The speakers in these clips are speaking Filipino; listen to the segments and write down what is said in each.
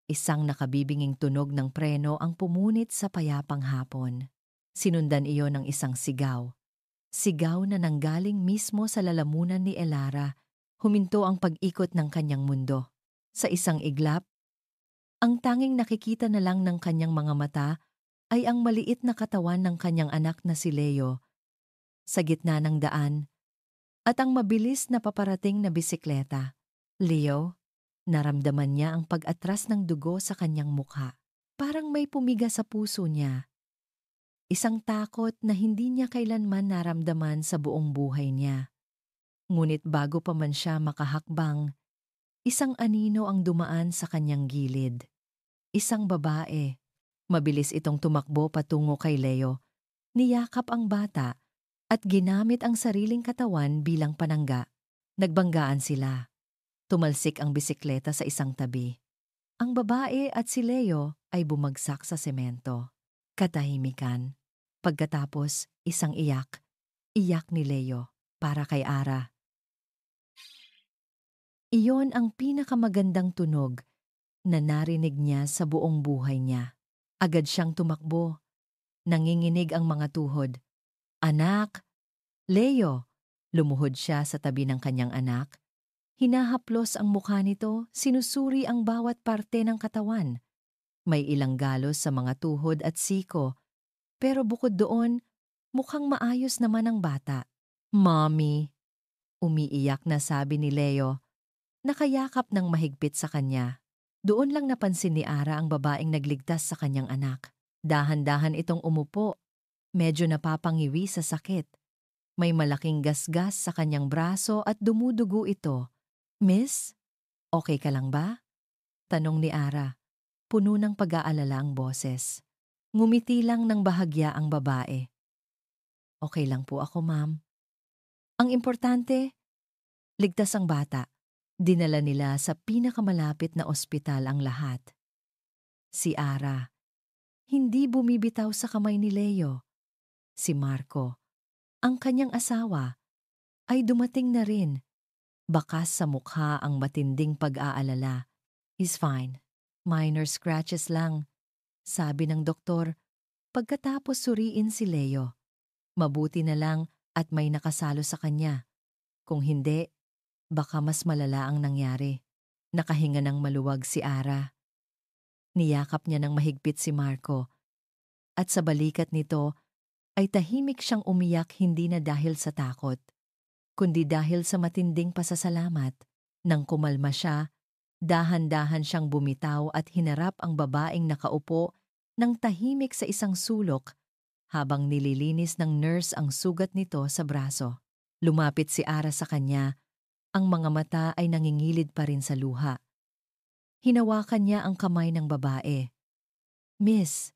Isang nakabibinging tunog ng preno ang pumunit sa payapang hapon. Sinundan iyon ng isang sigaw. Sigaw na nanggaling mismo sa lalamunan ni Elara. Huminto ang pag-ikot ng kanyang mundo. Sa isang iglap, ang tanging nakikita na lang ng kanyang mga mata ay ang maliit na katawan ng kanyang anak na si Leo sa gitna ng daan at ang mabilis na paparating na bisikleta. Leo, naramdaman niya ang pag-atras ng dugo sa kanyang mukha. Parang may pumiga sa puso niya. Isang takot na hindi niya kailanman naramdaman sa buong buhay niya. Ngunit bago pa man siya makahakbang, isang anino ang dumaan sa kanyang gilid. Isang babae. Mabilis itong tumakbo patungo kay Leo. Niyakap ang bata at ginamit ang sariling katawan bilang panangga. Nagbanggaan sila. Tumalsik ang bisikleta sa isang tabi. Ang babae at si Leo ay bumagsak sa semento. Katahimikan. Pagkatapos, isang iyak. Iyak ni Leo para kay Ara. Iyon ang pinakamagandang tunog na narinig niya sa buong buhay niya. Agad siyang tumakbo. Nanginginig ang mga tuhod. Anak! Leo! Lumuhod siya sa tabi ng kanyang anak. Hinahaplos ang mukha nito, sinusuri ang bawat parte ng katawan. May ilang galos sa mga tuhod at siko, pero bukod doon, mukhang maayos naman ang bata. Mommy! Umiiyak na sabi ni Leo, nakayakap ng mahigpit sa kanya. Doon lang napansin ni Ara ang babaeng nagligtas sa kanyang anak. Dahan-dahan itong umupo, medyo napapangiwi sa sakit. May malaking gasgas sa kanyang braso at dumudugo ito. Miss, okay ka lang ba? Tanong ni Ara. Puno ng pag-aalala ang boses. Ngumiti lang ng bahagya ang babae. Okay lang po ako, ma'am. Ang importante, ligtas ang bata. Dinala nila sa pinakamalapit na ospital ang lahat. Si Ara, hindi bumibitaw sa kamay ni Leo. Si Marco, ang kanyang asawa, ay dumating na rin. Bakas sa mukha ang matinding pag-aalala. He's fine. Minor scratches lang, sabi ng doktor pagkatapos suriin si Leo. Mabuti na lang at may nakasalo sa kanya. Kung hindi, baka mas malala ang nangyari. Nakahinga ng maluwag si Ara. Niyakap niya ng mahigpit si Marco. At sa balikat nito ay tahimik siyang umiyak hindi na dahil sa takot, kundi dahil sa matinding pasasalamat. Nang kumalma siya, dahan-dahan siyang bumitaw at hinarap ang babaeng nakaupo ng tahimik sa isang sulok habang nililinis ng nurse ang sugat nito sa braso. Lumapit si Ara sa kanya, ang mga mata ay nangingilid pa rin sa luha. Hinawakan niya ang kamay ng babae. Miss,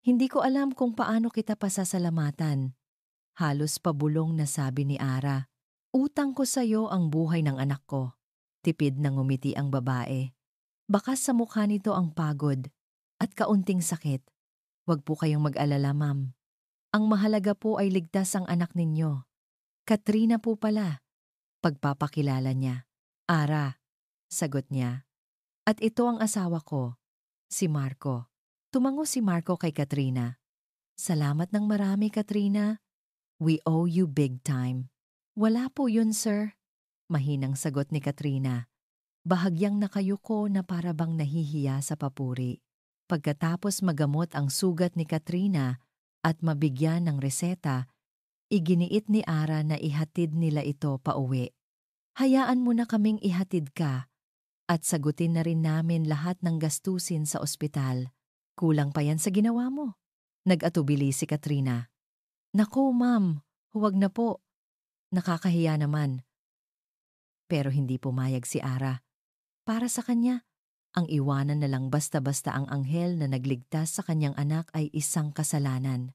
hindi ko alam kung paano kita pasasalamatan. Halos pabulong na sabi ni Ara. Utang ko sa'yo ang buhay ng anak ko. Tipid na ngumiti ang babae. Bakas sa mukha nito ang pagod at kaunting sakit. Huwag po kayong mag-alala, ma'am. Ang mahalaga po ay ligtas ang anak ninyo. Katrina po pala. Pagpapakilala niya. Ara, sagot niya. At ito ang asawa ko, si Marco. Tumango si Marco kay Katrina. Salamat ng marami, Katrina. We owe you big time. Wala po yun, sir. Mahinang sagot ni Katrina. Bahagyang nakayuko na para bang nahihiya sa papuri. Pagkatapos magamot ang sugat ni Katrina at mabigyan ng reseta, iginiit ni Ara na ihatid nila ito pauwi. Hayaan mo na kaming ihatid ka at sagutin na rin namin lahat ng gastusin sa ospital. Kulang pa yan sa ginawa mo. Nag-atubili si Katrina. Naku, ma'am, huwag na po. Nakakahiya naman. Pero hindi pumayag si Ara. Para sa kanya, ang iwanan na lang basta-basta ang anghel na nagligtas sa kanyang anak ay isang kasalanan.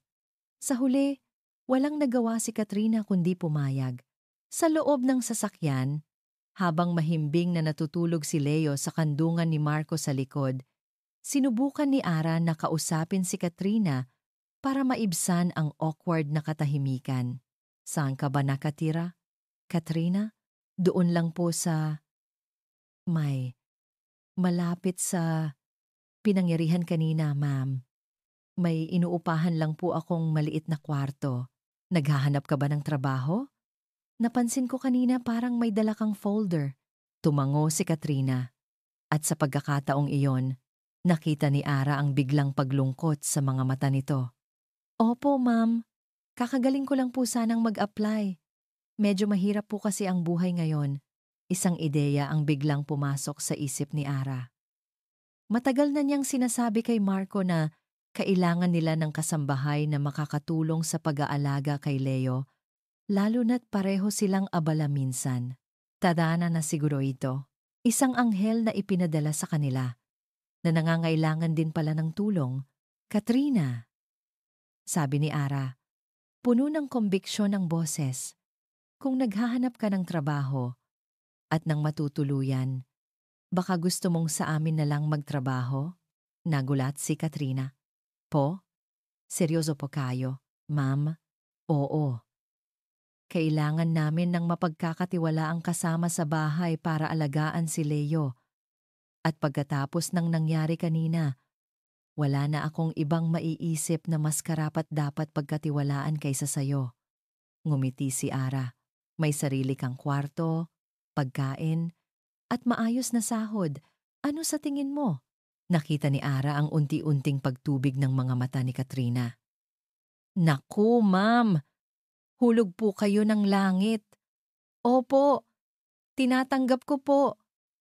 Sa huli, walang nagawa si Katrina kundi pumayag. Sa loob ng sasakyan, habang mahimbing na natutulog si Leo sa kandungan ni Marco sa likod, sinubukan ni Ara na kausapin si Katrina para maibsan ang awkward na katahimikan. Saan ka ba nakatira, Katrina? Doon lang po sa... malapit sa... pinangyarihan kanina, ma'am. May inuupahan lang po akong maliit na kwarto. Naghahanap ka ba ng trabaho? Napansin ko kanina parang may dala kang folder. Tumango si Katrina. At sa pagkakataong iyon, nakita ni Ara ang biglang paglungkot sa mga mata nito. Opo, ma'am. Kakagaling ko lang po sanang mag-apply. Medyo mahirap po kasi ang buhay ngayon. Isang ideya ang biglang pumasok sa isip ni Ara. Matagal na niyang sinasabi kay Marco na kailangan nila ng kasambahay na makakatulong sa pag-aalaga kay Leo, lalo na't pareho silang abala minsan. Tadhana na siguro ito. Isang anghel na ipinadala sa kanila, na nangangailangan din pala ng tulong. Katrina, sabi ni Ara, puno ng kombiksyon ang boses. Kung naghahanap ka ng trabaho at ng matutuluyan, baka gusto mong sa amin na lang magtrabaho? Nagulat si Katrina. Po? Seryoso po kayo, ma'am? Oo. Kailangan namin ng mapagkakatiwalaang kasama sa bahay para alagaan si Leo. At pagkatapos ng nangyari kanina, wala na akong ibang maiisip na mas karapat-dapat pagkatiwalaan kaysa sayo. Ngumiti si Ara. May sarili kang kwarto, pagkain, at maayos na sahod. Ano sa tingin mo? Nakita ni Ara ang unti-unting pagtubig ng mga mata ni Katrina. Naku, ma'am! Hulog po kayo ng langit. Opo, tinatanggap ko po.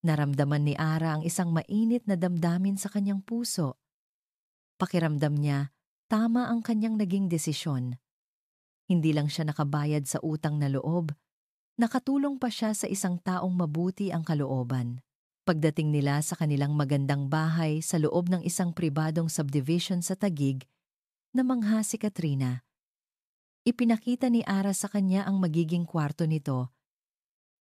Naramdaman ni Ara ang isang mainit na damdamin sa kanyang puso. Pakiramdam niya, tama ang kanyang naging desisyon. Hindi lang siya nakabayad sa utang na loob, nakatulong pa siya sa isang taong mabuti ang kalooban. Pagdating nila sa kanilang magandang bahay sa loob ng isang pribadong subdivision sa Taguig, namangha si Katrina. Ipinakita ni Ara sa kanya ang magiging kwarto nito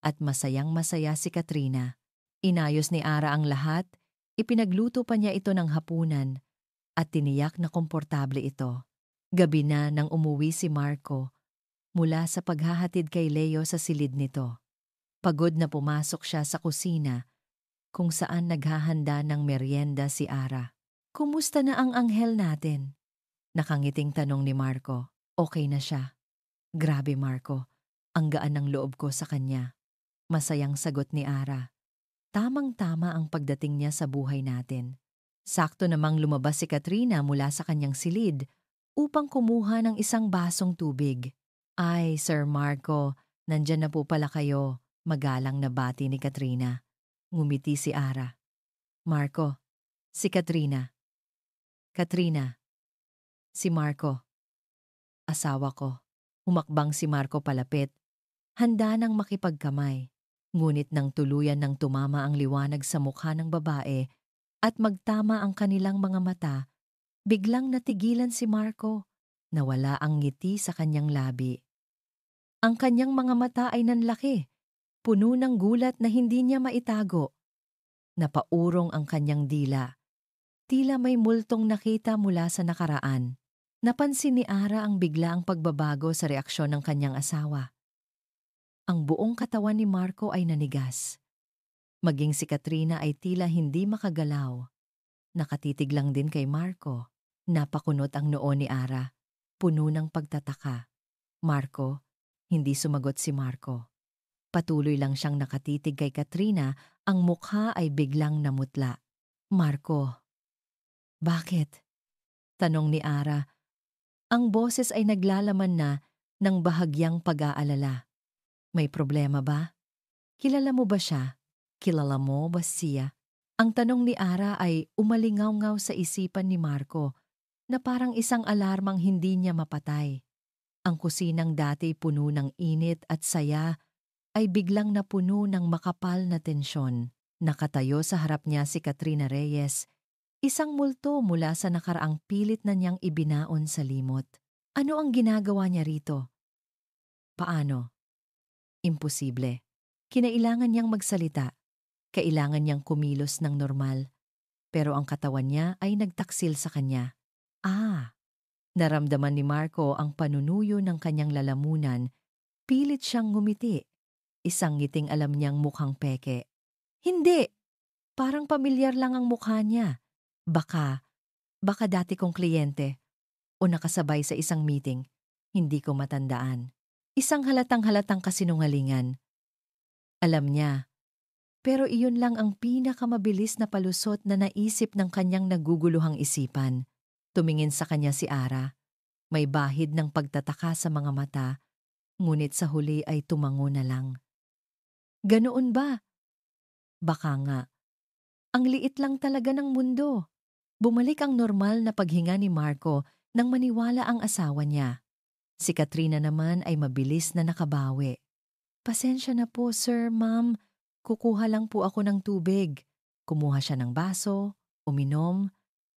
at masayang-masaya si Katrina. Inayos ni Ara ang lahat, ipinagluto pa niya ito ng hapunan at tiniyak na komportable ito. Gabi na nang umuwi si Marco mula sa paghahatid kay Leo sa silid nito. Pagod na pumasok siya sa kusina kung saan naghahanda ng merienda si Ara. Kumusta na ang anghel natin? Nakangiting tanong ni Marco. Okay na siya. Grabe Marco, ang gaan ng loob ko sa kanya. Masayang sagot ni Ara. Tamang-tama ang pagdating niya sa buhay natin. Sakto namang lumabas si Katrina mula sa kanyang silid upang kumuha ng isang basong tubig. Ay, Sir Marco, nandyan na po pala kayo. Magalang na bati ni Katrina. Ngumiti si Ara. Marco, si Katrina. Katrina, si Marco. Asawa ko. Humakbang si Marco palapit. Handa nang makipagkamay. Ngunit nang tuluyan ng tumama ang liwanag sa mukha ng babae at magtama ang kanilang mga mata, biglang natigilan si Marco. Nawala ang ngiti sa kanyang labi. Ang kanyang mga mata ay nanlaki, puno ng gulat na hindi niya maitago. Napaurong ang kanyang dila. Tila may multong nakita mula sa nakaraan. Napansin ni Ara ang biglaang pagbabago sa reaksyon ng kanyang asawa. Ang buong katawan ni Marco ay nanigas. Maging si Katrina ay tila hindi makagalaw. Nakatitig lang din kay Marco. Napakunot ang noo ni Ara, puno ng pagtataka. Marco, hindi sumagot si Marco. Patuloy lang siyang nakatitig kay Katrina, ang mukha ay biglang namutla. Marco, bakit? Tanong ni Ara. Ang boses ay naglalaman na ng bahagyang pag-aalala. May problema ba? Kilala mo ba siya? Kilala mo ba siya? Ang tanong ni Ara ay umalingaw-ngaw sa isipan ni Marco na parang isang alarmang hindi niya mapatay. Ang kusinang dati puno ng init at saya ay biglang napuno ng makapal na tensyon. Nakatayo sa harap niya si Katrina Reyes, isang multo mula sa nakaraang pilit na niyang ibinaon sa limot. Ano ang ginagawa niya rito? Paano? Imposible. Kinailangan niyang magsalita. Kailangan niyang kumilos ng normal. Pero ang katawan niya ay nagtaksil sa kanya. Naramdaman ni Marco ang panunuyo ng kanyang lalamunan. Pilit siyang ngumiti. Isang ngiting alam niyang mukhang peke. Hindi! Parang pamilyar lang ang mukha niya. Baka, baka dati kong kliyente o nakasabay sa isang meeting. Hindi ko matandaan. Isang halatang-halatang kasinungalingan. Alam niya, pero iyon lang ang pinakamabilis na palusot na naisip ng kanyang naguguluhang isipan. Tumingin sa kanya si Ara. May bahid ng pagtataka sa mga mata, ngunit sa huli ay tumango na lang. Ganoon ba? Baka nga. Ang liit lang talaga ng mundo. Bumalik ang normal na paghinga ni Marco nang maniwala ang asawa niya. Si Katrina naman ay mabilis na nakabawi. Pasensya na po, sir, ma'am. Kukuha lang po ako ng tubig. Kumuha siya ng baso, uminom,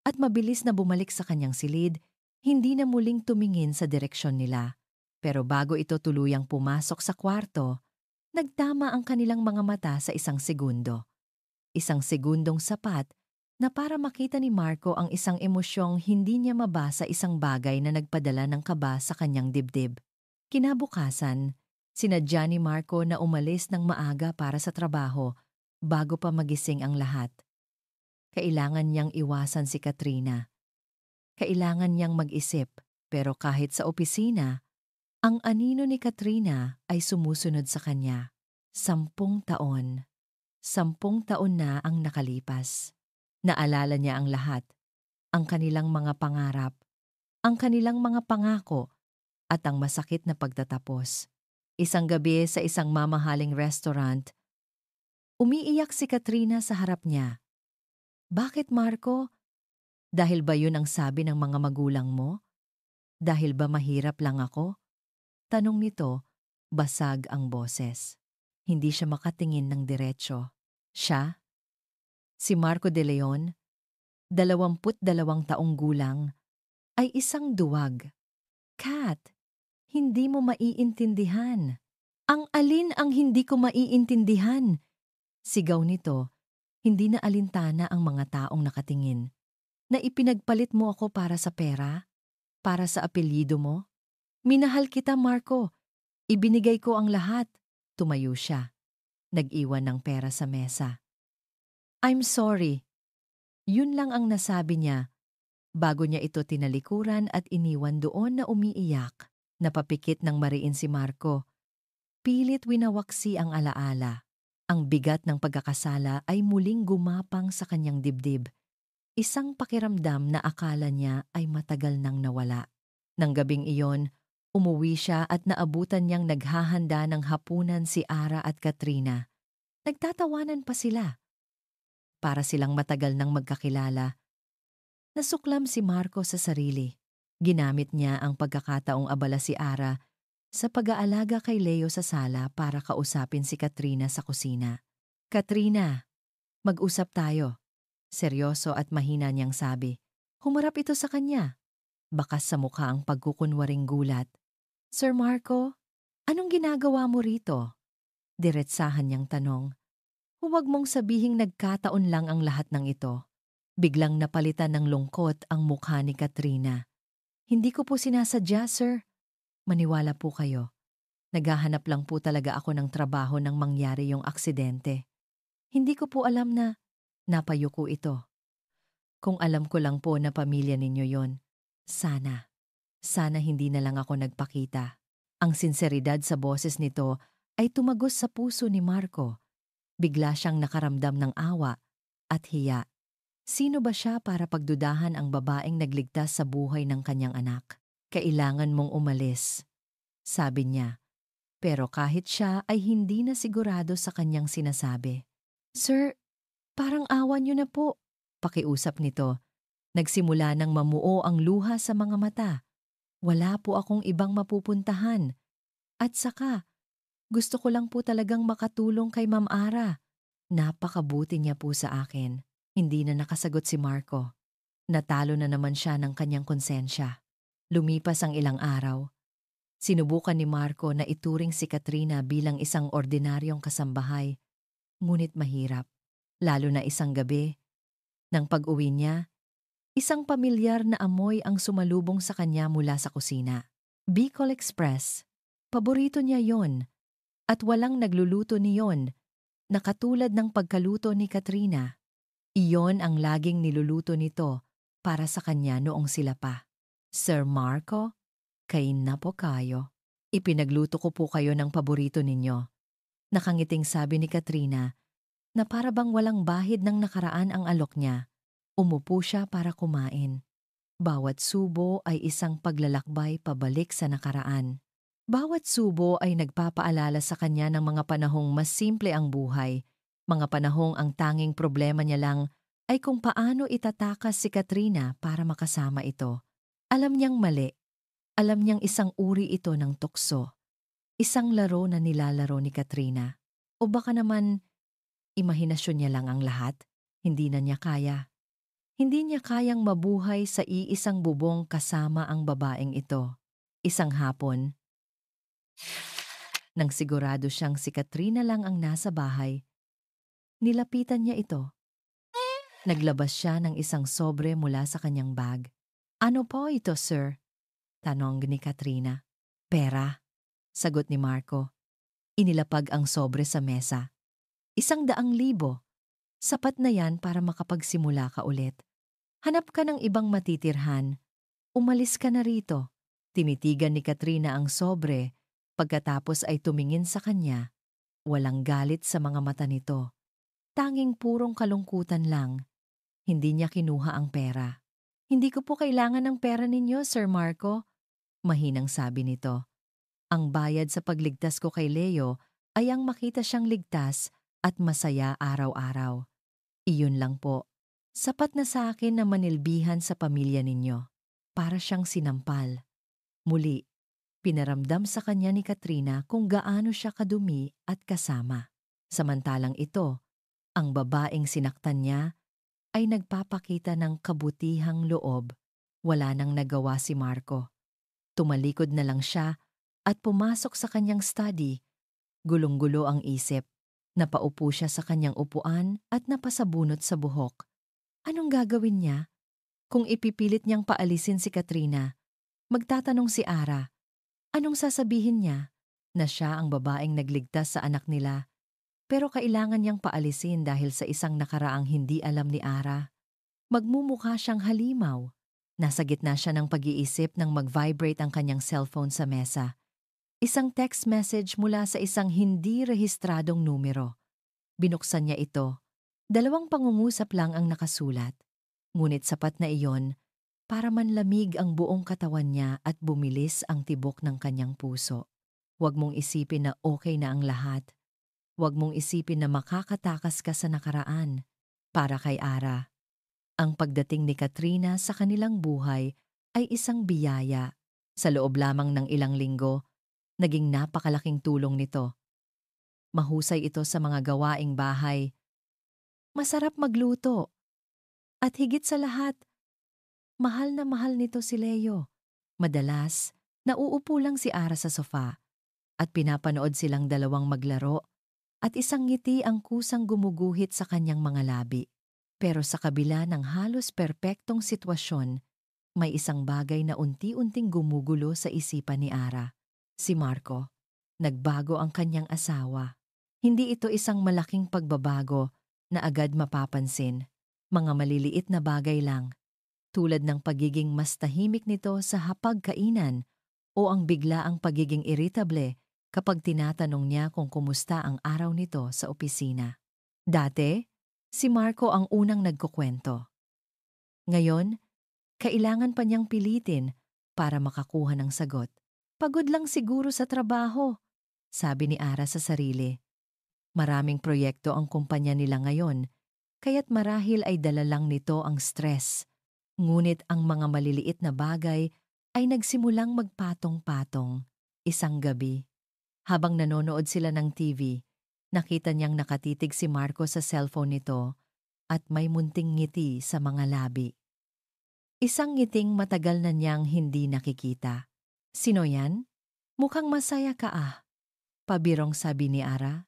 at mabilis na bumalik sa kanyang silid, hindi na muling tumingin sa direksyon nila. Pero bago ito tuluyang pumasok sa kwarto, nagtama ang kanilang mga mata sa isang segundo. Isang segundong sapat na para makita ni Marco ang isang emosyong hindi niya mabasa, isang bagay na nagpadala ng kaba sa kanyang dibdib. Kinabukasan, sinadya ni Marco na umalis ng maaga para sa trabaho bago pa magising ang lahat. Kailangan niyang iwasan si Katrina. Kailangan niyang mag-isip, pero kahit sa opisina, ang anino ni Katrina ay sumusunod sa kanya. 10 taon. 10 taon na ang nakalipas. Naalala niya ang lahat, ang kanilang mga pangarap, ang kanilang mga pangako, at ang masakit na pagtatapos. Isang gabi sa isang mamahaling restaurant, umiiyak si Katrina sa harap niya. Bakit, Marco? Dahil ba yun ang sabi ng mga magulang mo? Dahil ba mahirap lang ako? Tanong nito, basag ang boses. Hindi siya makatingin ng diretsyo. Siya, si Marco de Leon, 22 taong gulang, ay isang duwag. Kat, hindi mo maiintindihan. Ang alin ang hindi ko maiintindihan? Sigaw nito, hindi na alintana ang mga taong nakatingin. Na ipinagpalit mo ako para sa pera? Para sa apelyido mo? Minahal kita, Marco. Ibinigay ko ang lahat. Tumayo siya. Nag-iwan ng pera sa mesa. I'm sorry. Yun lang ang nasabi niya. Bago niya ito tinalikuran at iniwan doon na umiiyak. Napapikit ng mariin si Marco. Pilit winawaksi ang alaala. Ang bigat ng pagkakasala ay muling gumapang sa kanyang dibdib. Isang pakiramdam na akala niya ay matagal nang nawala. Nang gabing iyon, umuwi siya at naabutan niyang naghahanda ng hapunan si Ara at Katrina. Nagtatawanan pa sila. Para silang matagal nang magkakilala. Nasuklam si Marco sa sarili. Ginamit niya ang pagkakataong abala si Ara sa pag-aalaga kay Leo sa sala para kausapin si Katrina sa kusina. Katrina, mag-usap tayo. Seryoso at mahina niyang sabi. Humarap ito sa kanya. Bakas sa mukha ang pagkukunwaring gulat. Sir Marco, anong ginagawa mo rito? Diretsahan niyang tanong. Huwag mong sabihing nagkataon lang ang lahat ng ito. Biglang napalitan ng lungkot ang mukha ni Katrina. Hindi ko po sinasadya, sir. Maniwala po kayo. Naghahanap lang po talaga ako ng trabaho nang mangyari yung aksidente. Hindi ko po alam na napayuko ito. Kung alam ko lang po na pamilya ninyo yon, sana hindi na lang ako nagpakita. Ang sinseridad sa boses nito ay tumagos sa puso ni Marco. Bigla siyang nakaramdam ng awa at hiya. Sino ba siya para pagdudahan ang babaeng nagligtas sa buhay ng kanyang anak? Kailangan mong umalis, sabi niya. Pero kahit siya ay hindi na sigurado sa kanyang sinasabi. Sir, parang awa niyo na po. Pakiusap nito. Nagsimula nang mamuo ang luha sa mga mata. Wala po akong ibang mapupuntahan. At saka, gusto ko lang po talagang makatulong kay Ma'am Ara. Napakabuti niya po sa akin. Hindi na nakasagot si Marco. Natalo na naman siya ng kanyang konsensya. Lumipas ang ilang araw. Sinubukan ni Marco na ituring si Katrina bilang isang ordinaryong kasambahay. Ngunit mahirap. Lalo na isang gabi. Nang pag-uwi niya, isang pamilyar na amoy ang sumalubong sa kanya mula sa kusina. Bicol Express. Paborito niya yon. At walang nagluluto niyon na katulad ng pagkaluto ni Katrina. Iyon ang laging niluluto nito para sa kanya noong sila pa. Sir Marco, kain na po kayo. Ipinagluto ko po kayo ng paborito ninyo. Nakangiting sabi ni Katrina na para bang walang bahid ng nakaraan ang alok niya. Umupo siya para kumain. Bawat subo ay isang paglalakbay pabalik sa nakaraan. Bawat subo ay nagpapaalala sa kanya ng mga panahong mas simple ang buhay, mga panahong ang tanging problema niya lang ay kung paano itatakas si Katrina para makasama ito. Alam niyang mali. Alam niyang isang uri ito ng tukso. Isang laro na nilalaro ni Katrina. O baka naman, imahinasyon niya lang ang lahat. Hindi na niya kaya. Hindi niya kayang mabuhay sa iisang bubong kasama ang babaeng ito. Isang hapon, nang sigurado siyang si Katrina lang ang nasa bahay, nilapitan niya ito. Naglabas siya ng isang sobre mula sa kanyang bag. Ano po ito, sir? Tanong ni Katrina. Pera, sagot ni Marco. Inilapag ang sobre sa mesa. 100,000. Sapat na yan para makapagsimula ka ulit. Hanap ka ng ibang matitirhan. Umalis ka na rito. Tinitigan ni Katrina ang sobre. Pagkatapos ay tumingin sa kanya. Walang galit sa mga mata nito. Tanging purong kalungkutan lang. Hindi niya kinuha ang pera. Hindi ko po kailangan ng pera ninyo, Sir Marco. Mahinang sabi nito. Ang bayad sa pagligtas ko kay Leo ay ang makita siyang ligtas at masaya araw-araw. Iyon lang po. Sapat na sa akin na manilbihan sa pamilya ninyo. Para siyang sinampal. Muli, pinaramdam sa kanya ni Katrina kung gaano siya kadumi at kasama. Samantalang ito, ang babaeng sinaktan niya, ay nagpapakita ng kabutihang loob. Wala nang nagawa si Marco. Tumalikod na lang siya at pumasok sa kanyang study. Gulong-gulo ang isip. Napaupo siya sa kanyang upuan at napasabunot sa buhok. Anong gagawin niya? Kung ipipilit niyang paalisin si Katrina, magtatanong si Ara. Anong sasabihin niya? Na siya ang babaeng nagligtas sa anak nila. Pero kailangan niyang paalisin dahil sa isang nakaraang hindi alam ni Ara. Magmumukha siyang halimaw. Nasa gitna siya ng pag-iisip nang mag-vibrate ang kanyang cellphone sa mesa. Isang text message mula sa isang hindi rehistradong numero. Binuksan niya ito. 2 pangungusap lang ang nakasulat. Ngunit sapat na iyon para manlamig ang buong katawan niya at bumilis ang tibok ng kanyang puso. Huwag mong isipin na okay na ang lahat. Huwag mong isipin na makakatakas ka sa nakaraan. Para kay Ara, ang pagdating ni Katrina sa kanilang buhay ay isang biyaya. Sa loob lamang ng ilang linggo, naging napakalaking tulong nito. Mahusay ito sa mga gawaing bahay. Masarap magluto. At higit sa lahat, mahal na mahal nito si Leo. Madalas, nauupo lang si Ara sa sofa at pinapanood silang dalawang maglaro at isang ngiti ang kusang gumuguhit sa kanyang mga labi. Pero sa kabila ng halos perpektong sitwasyon, may isang bagay na unti-unting gumugulo sa isipan ni Ara. Si Marco. Nagbago ang kanyang asawa. Hindi ito isang malaking pagbabago na agad mapapansin. Mga maliliit na bagay lang. Tulad ng pagiging mas tahimik nito sa hapagkainan o ang biglaang pagiging irritable kapag tinatanong niya kung kumusta ang araw nito sa opisina. Dati, si Marco ang unang nagkukwento. Ngayon, kailangan pa niyang pilitin para makakuha ng sagot. Pagod lang siguro sa trabaho, sabi ni Ara sa sarili. Maraming proyekto ang kumpanya nila ngayon, kaya't marahil ay dala lang nito ang stress. Ngunit ang mga maliliit na bagay ay nagsimulang magpatong-patong. Isang gabi, habang nanonood sila ng TV, nakita niyang nakatitig si Marco sa cellphone nito at may munting ngiti sa mga labi. Isang ngiting matagal na niyang hindi nakikita. Sino yan? Mukhang masaya ka ah. Pabirong sabi ni Ara.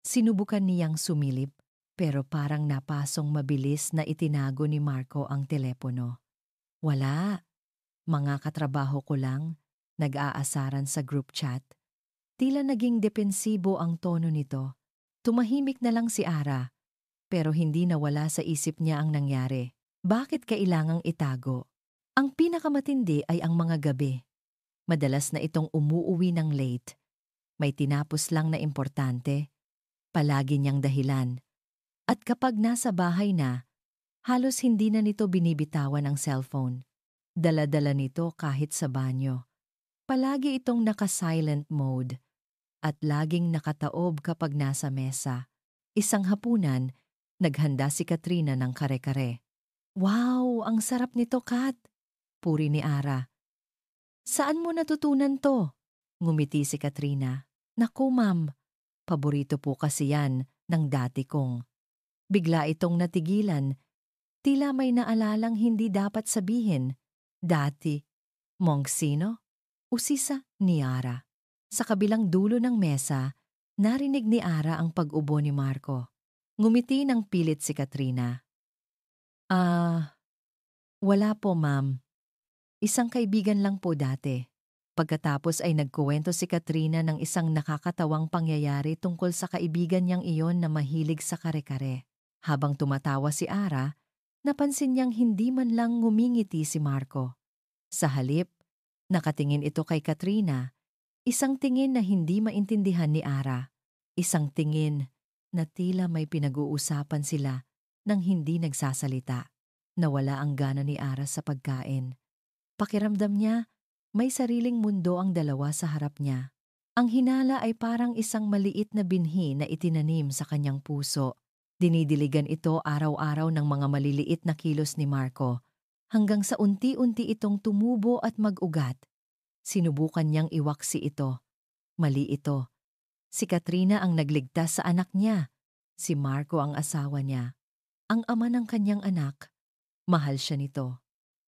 Sinubukan niyang sumilip pero parang napasong mabilis na itinago ni Marco ang telepono. Wala. Mga katrabaho ko lang, nag-aasaran sa group chat. Tila naging depensibo ang tono nito. Tumahimik na lang si Ara. pero hindi nawala sa isip niya ang nangyari. Bakit kailangang itago? Ang pinakamatindi ay ang mga gabi. Madalas na itong umuuwi ng late. May tinapos lang na importante. Palagi niyang dahilan. At kapag nasa bahay na, halos hindi na nito binibitawan ang cellphone. Dala-dala nito kahit sa banyo. Palagi itong naka-silent mode at laging nakataob kapag nasa mesa. Isang hapunan, naghanda si Katrina ng kare-kare. Wow, ang sarap nito, Kat! Puri ni Ara. Saan mo natutunan to? Ngumiti si Katrina. Naku, ma'am, paborito po kasi yan ng dati kong. Bigla itong natigilan, tila may naalalang hindi dapat sabihin. Dati, Mongsino? Usisa ni Ara. Sa kabilang dulo ng mesa, narinig ni Ara ang pag-ubo ni Marco. Ngumiti ng pilit si Katrina. Wala po, ma'am. Isang kaibigan lang po dati. Pagkatapos ay nagkuwento si Katrina ng isang nakakatawang pangyayari tungkol sa kaibigan niyang iyon na mahilig sa kare-kare. Habang tumatawa si Ara, napansin niyang hindi man lang ngumingiti si Marco. Sa halip, nakatingin ito kay Katrina, isang tingin na hindi maintindihan ni Ara. Isang tingin na tila may pinag-uusapan sila nang hindi nagsasalita. Nawala ang gana ni Ara sa pagkain. Pakiramdam niya, may sariling mundo ang dalawa sa harap niya. Ang hinala ay parang isang maliit na binhi na itinanim sa kanyang puso. Dinidiligan ito araw-araw ng mga maliliit na kilos ni Marco, hanggang sa unti-unti itong tumubo at mag-ugat. Sinubukan niyang iwaksi ito. Mali ito. Si Katrina ang nagligtas sa anak niya. Si Marco ang asawa niya. Ang ama ng kanyang anak. Mahal siya nito.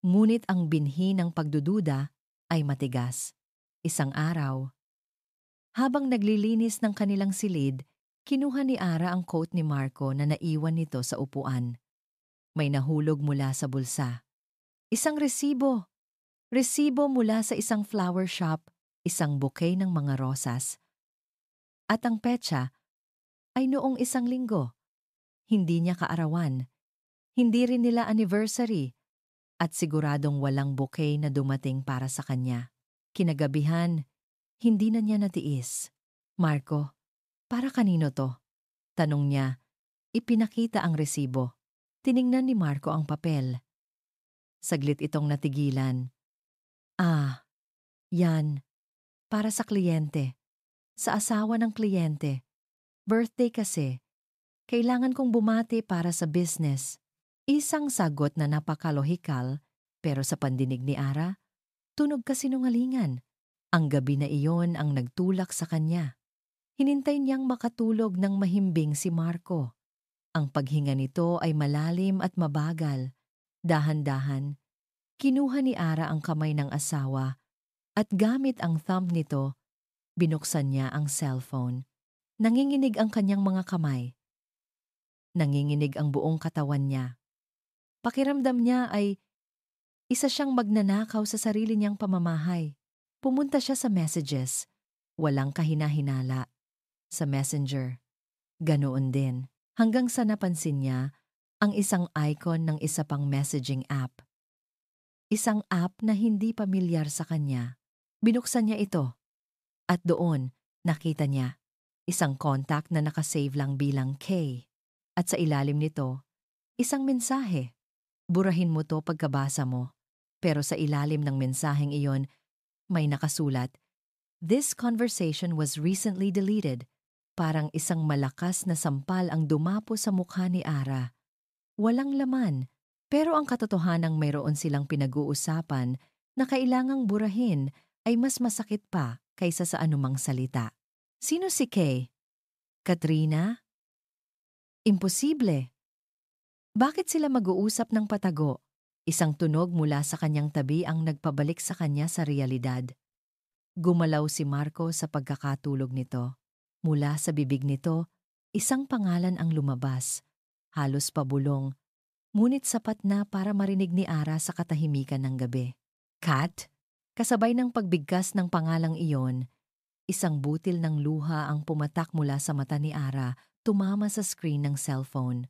Ngunit ang binhi ng pagdududa ay matigas. Isang araw, habang naglilinis ng kanilang silid, kinuha ni Ara ang coat ni Marco na naiwan nito sa upuan. May nahulog mula sa bulsa. Isang resibo. Resibo mula sa isang flower shop, isang bouquet ng mga rosas. At ang petsa ay noong 1 linggo. Hindi niya kaarawan. Hindi rin nila anniversary. At siguradong walang bouquet na dumating para sa kanya. Kinagabihan, hindi na niya natiis. Marco, para kanino to? Tanong niya. Ipinakita ang resibo. Tiningnan ni Marco ang papel. Saglit itong natigilan. Yan. Para sa kliyente. Sa asawa ng kliyente. Birthday kasi. Kailangan kong bumati para sa business. Isang sagot na napakalohikal, pero sa pandinig ni Ara, tunog kasinungalingan. Ang gabi na iyon ang nagtulak sa kanya. Hinintay niyang makatulog ng mahimbing si Marco. Ang paghinga nito ay malalim at mabagal. Dahan-dahan, kinuha ni Ara ang kamay ng asawa at gamit ang thumb nito, binuksan niya ang cellphone. Nanginginig ang kanyang mga kamay. Nanginginig ang buong katawan niya. Pakiramdam niya ay isa siyang magnanakaw sa sarili niyang pamamahay. Pumunta siya sa messages. Walang kahina-hinala. Sa messenger. Ganoon din. Hanggang sa napansin niya ang isang icon ng isa pang messaging app. Isang app na hindi pamilyar sa kanya. Binuksan niya ito. At doon, nakita niya isang contact na nakasave lang bilang K. At sa ilalim nito, isang mensahe. Burahin mo to pagkabasa mo. Pero sa ilalim ng mensaheng iyon, may nakasulat, "This conversation was recently deleted." Parang isang malakas na sampal ang dumapo sa mukha ni Ara. Walang laman, pero ang katotohanang mayroon silang pinag-uusapan na kailangang burahin ay mas masakit pa kaysa sa anumang salita. Sino si Kay? Katrina? Imposible. Bakit sila mag-uusap ng patago? Isang tunog mula sa kanyang tabi ang nagpabalik sa kanya sa realidad. Gumalaw si Marco sa pagkakatulog nito. Mula sa bibig nito, isang pangalan ang lumabas. Halos pabulong, ngunit sapat na para marinig ni Ara sa katahimikan ng gabi. Kat? Kasabay ng pagbigkas ng pangalang iyon, isang butil ng luha ang pumatak mula sa mata ni Ara, tumama sa screen ng cellphone.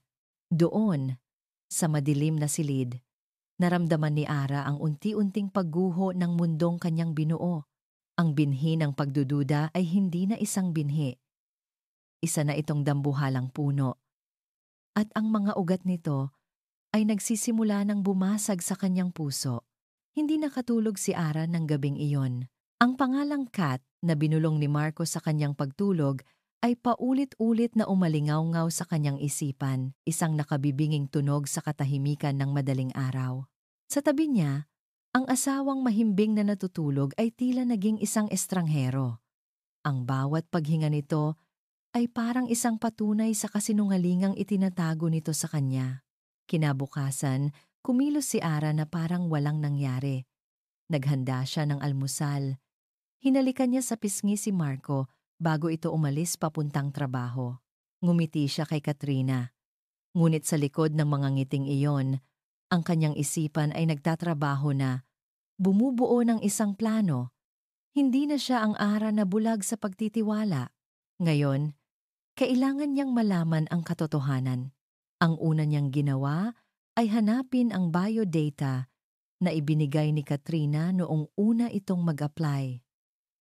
Doon, sa madilim na silid, naramdaman ni Ara ang unti-unting pagguho ng mundong kanyang binuo. Ang binhi ng pagdududa ay hindi na isang binhi. Isa na itong dambuhalang puno. At ang mga ugat nito ay nagsisimula ng bumasag sa kanyang puso. Hindi nakatulog si Ara ng gabing iyon. Ang pangalang Kat na binulong ni Marco sa kanyang pagtulog ay paulit-ulit na umalingaw-ngaw sa kanyang isipan, isang nakabibinging tunog sa katahimikan ng madaling araw. Sa tabi niya, ang asawang mahimbing na natutulog ay tila naging isang estranghero. Ang bawat paghinga nito ay parang isang patunay sa kasinungalingang itinatago nito sa kanya. Kinabukasan, kumilos si Ara na parang walang nangyari. Naghanda siya ng almusal. Hinalikan niya sa pisngi si Marco bago ito umalis papuntang trabaho. Ngumiti siya kay Katrina. Ngunit sa likod ng mga ngiting iyon, ang kanyang isipan ay nagtatrabaho na, bumubuo ng isang plano. Hindi na siya ang Ara na bulag sa pagtitiwala. Ngayon, kailangan niyang malaman ang katotohanan. Ang una niyang ginawa ay hanapin ang biodata na ibinigay ni Katrina noong una itong mag-apply.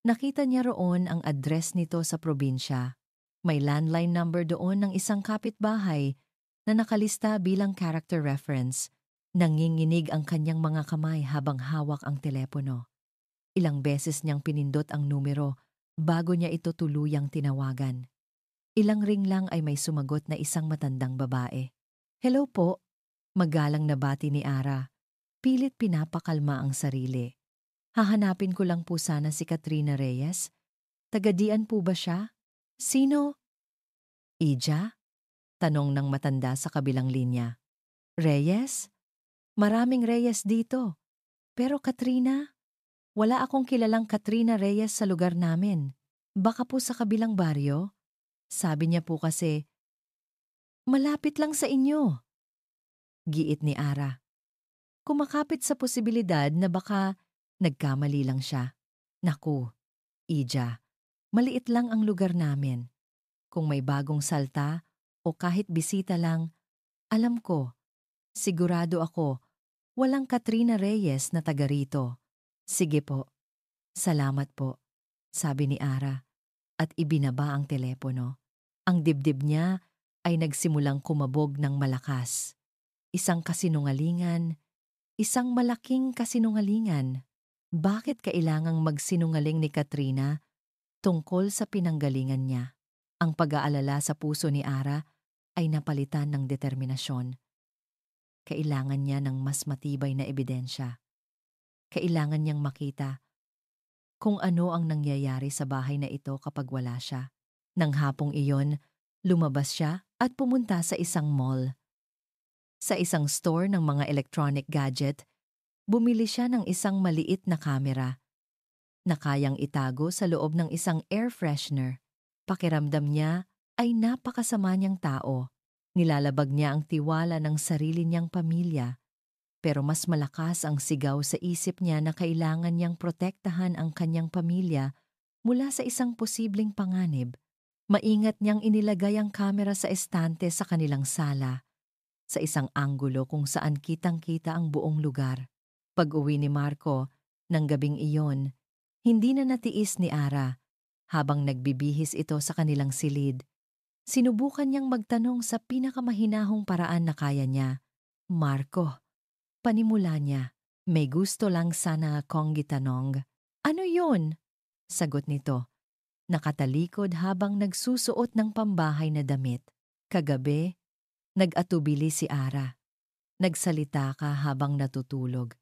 Nakita niya roon ang address nito sa probinsya. May landline number doon ng isang kapitbahay na nakalista bilang character reference. Nanginginig ang kanyang mga kamay habang hawak ang telepono. Ilang beses niyang pinindot ang numero bago niya ito tuluyang tinawagan. Ilang ring lang ay may sumagot na isang matandang babae. "Hello po," magalang na bati ni Ara. Pilit pinapakalma ang sarili. "Hahanapin ko lang po sana si Katrina Reyes. Taga-dian po ba siya?" "Sino?" "Ija?" tanong ng matanda sa kabilang linya. "Reyes? Maraming Reyes dito. Pero Katrina? Wala akong kilalang Katrina Reyes sa lugar namin. Baka po sa kabilang baryo?" Sabi niya po kasi, "Malapit lang sa inyo." Giit ni Ara. Kumakapit sa posibilidad na baka nagkamali lang siya. "Naku, Ija, maliit lang ang lugar namin. Kung may bagong salta o kahit bisita lang, alam ko, sigurado ako, walang Katrina Reyes na taga rito." "Sige po, salamat po," sabi ni Ara at ibinaba ang telepono. Ang dibdib niya ay nagsimulang kumabog ng malakas. Isang kasinungalingan, isang malaking kasinungalingan. Bakit kailangang magsinungaling ni Katrina tungkol sa pinanggalingan niya? Ang pag-aalala sa puso ni Ara ay napalitan ng determinasyon. Kailangan niya ng mas matibay na ebidensya. Kailangan niyang makita kung ano ang nangyayari sa bahay na ito kapag wala siya. Nang hapong iyon, lumabas siya at pumunta sa isang mall. Sa isang store ng mga electronic gadget, bumili siya ng isang maliit na kamera na kayang itago sa loob ng isang air freshener. Pakiramdam niya ay napakasama niyang tao. Nilalabag niya ang tiwala ng sarili niyang pamilya. Pero mas malakas ang sigaw sa isip niya na kailangan niyang protektahan ang kanyang pamilya mula sa isang posibleng panganib. Maingat niyang inilagay ang kamera sa estante sa kanilang sala, sa isang anggulo kung saan kitang-kita ang buong lugar. Pag-uwi ni Marco ng gabing iyon, hindi na natiis ni Ara. Habang nagbibihis ito sa kanilang silid, sinubukan niyang magtanong sa pinakamahinahong paraan na kaya niya. "Marco," panimula niya, "may gusto lang sana akong gitanong." "Ano yun?" sagot nito. Nakatalikod habang nagsusuot ng pambahay na damit. "Kagabi, nag-atubili si Ara. Nagsalita ka habang natutulog.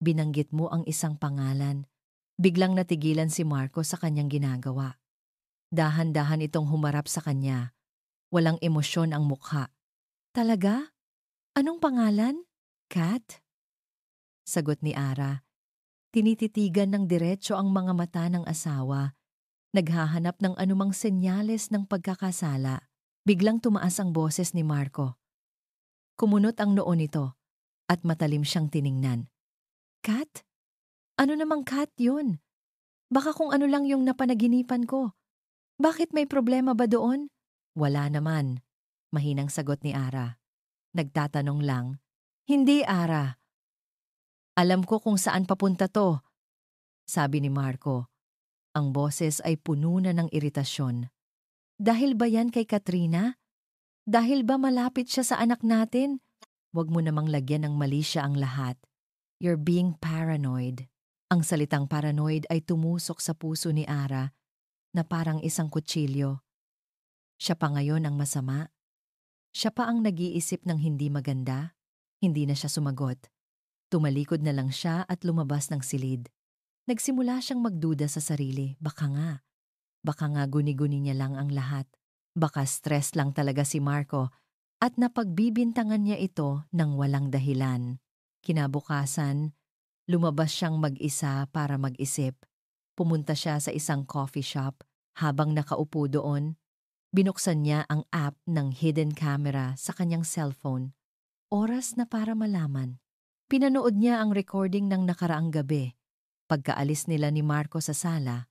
Binanggit mo ang isang pangalan." Biglang natigilan si Marco sa kanyang ginagawa. Dahan-dahan itong humarap sa kanya. Walang emosyon ang mukha. "Talaga? Anong pangalan? Kat?" Sagot ni Ara. Tinititigan ng diretso ang mga mata ng asawa. Naghahanap ng anumang senyales ng pagkakasala. Biglang tumaas ang boses ni Marco. Kumunot ang noo nito at matalim siyang tiningnan. "Kat? Ano namang Kat yun? Baka kung ano lang yung napanaginipan ko. Bakit may problema ba doon?" "Wala naman," mahinang sagot ni Ara. Nagtatanong lang. Hindi, Ara. Alam ko kung saan papunta to, sabi ni Marco. Ang boses ay puno na ng iritasyon. Dahil ba yan kay Katrina? Dahil ba malapit siya sa anak natin? Huwag mo namang lagyan ng mali siya ang lahat. You're being paranoid. Ang salitang paranoid ay tumusok sa puso ni Ara na parang isang kutsilyo. Siya pa ngayon ang masama. Siya pa ang nag-iisip ng hindi maganda. Hindi na siya sumagot. Tumalikod na lang siya at lumabas ng silid. Nagsimula siyang magduda sa sarili. Baka nga guni-guni niya lang ang lahat. Baka stress lang talaga si Marco at napagbibintangan niya ito ng walang dahilan. Kinabukasan, lumabas siyang mag-isa para mag-isip. Pumunta siya sa isang coffee shop. Habang nakaupo doon, binuksan niya ang app ng hidden camera sa kanyang cellphone. Oras na para malaman. Pinanood niya ang recording ng nakaraang gabi. Pagkaalis nila ni Marco sa sala,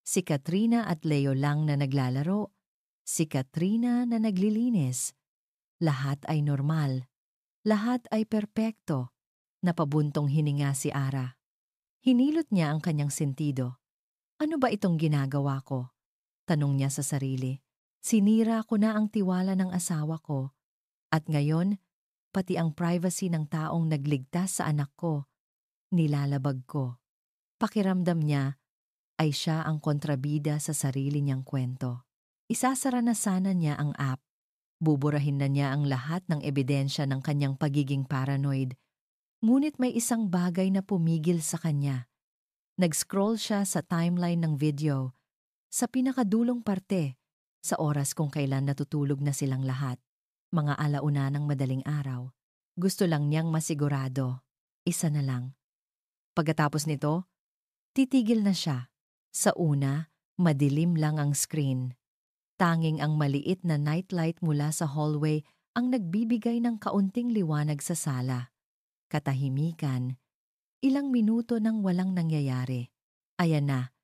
si Katrina at Leo lang na naglalaro. Si Katrina na naglilinis. Lahat ay normal. Lahat ay perpekto. Napabuntong hininga si Ara. Hinilot niya ang kanyang sentido. Ano ba itong ginagawa ko? Tanong niya sa sarili. Sinira ko na ang tiwala ng asawa ko. At ngayon, pati ang privacy ng taong nagligtas sa anak ko, nilalabag ko. Pakiramdam niya ay siya ang kontrabida sa sarili niyang kwento. Isasara na sana niya ang app. Buburahin na niya ang lahat ng ebidensya ng kanyang pagiging paranoid. Ngunit may isang bagay na pumigil sa kanya. Nag-scroll siya sa timeline ng video, sa pinakadulong parte, sa oras kung kailan natutulog na silang lahat. Mga alauna ng madaling araw. Gusto lang niyang masigurado. Isa na lang. Pagkatapos nito, titigil na siya. Sa una, madilim lang ang screen. Tanging ang maliit na nightlight mula sa hallway ang nagbibigay ng kaunting liwanag sa sala. Katahimikan. Ilang minuto nang walang nangyayari. Ayan na.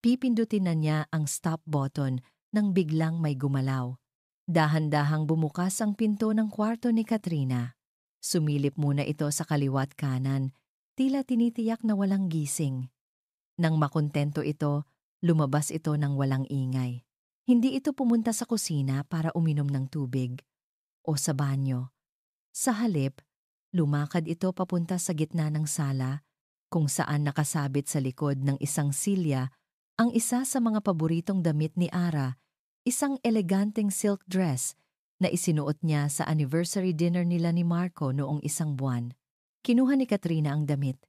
Pipindutin na niya ang stop button nang biglang may gumalaw. Dahan-dahang bumukas ang pinto ng kwarto ni Katrina. Sumilip muna ito sa kaliwat kanan, tila tinitiyak na walang gising. Nang makontento ito, lumabas ito ng walang ingay. Hindi ito pumunta sa kusina para uminom ng tubig o sa banyo. Sa halip, lumakad ito papunta sa gitna ng sala kung saan nakasabit sa likod ng isang silya ang isa sa mga paboritong damit ni Ara, isang eleganteng silk dress na isinuot niya sa anniversary dinner nila ni Marco noong isang buwan. Kinuha ni Katrina ang damit.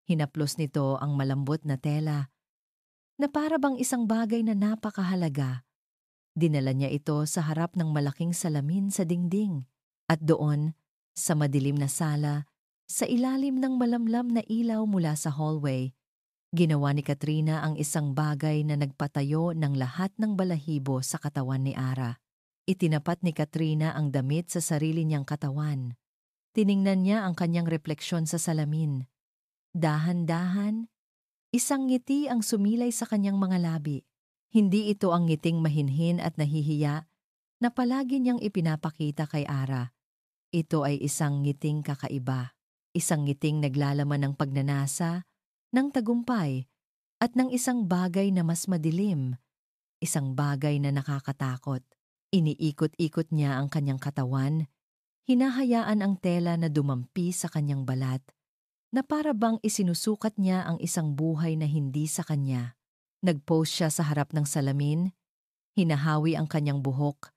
Hinaplos nito ang malambot na tela na para bang isang bagay na napakahalaga. Dinala niya ito sa harap ng malaking salamin sa dingding. At doon, sa madilim na sala, sa ilalim ng malamlam na ilaw mula sa hallway, ginawa ni Katrina ang isang bagay na nagpatayo ng lahat ng balahibo sa katawan ni Ara. Itinapat ni Katrina ang damit sa sarili niyang katawan. Tiningnan niya ang kanyang refleksyon sa salamin. Dahan-dahan, isang ngiti ang sumilay sa kanyang mga labi. Hindi ito ang ngiting mahinhin at nahihiya na palagi niyang ipinapakita kay Ara. Ito ay isang ngiting kakaiba. Isang ngiting naglalaman ng pagnanasa, ng tagumpay, at ng isang bagay na mas madilim. Isang bagay na nakakatakot. Iniikot-ikot niya ang kanyang katawan, hinahayaan ang tela na dumampi sa kanyang balat, na para bang isinusukat niya ang isang buhay na hindi sa kanya. Nag-pose siya sa harap ng salamin, hinahawi ang kanyang buhok,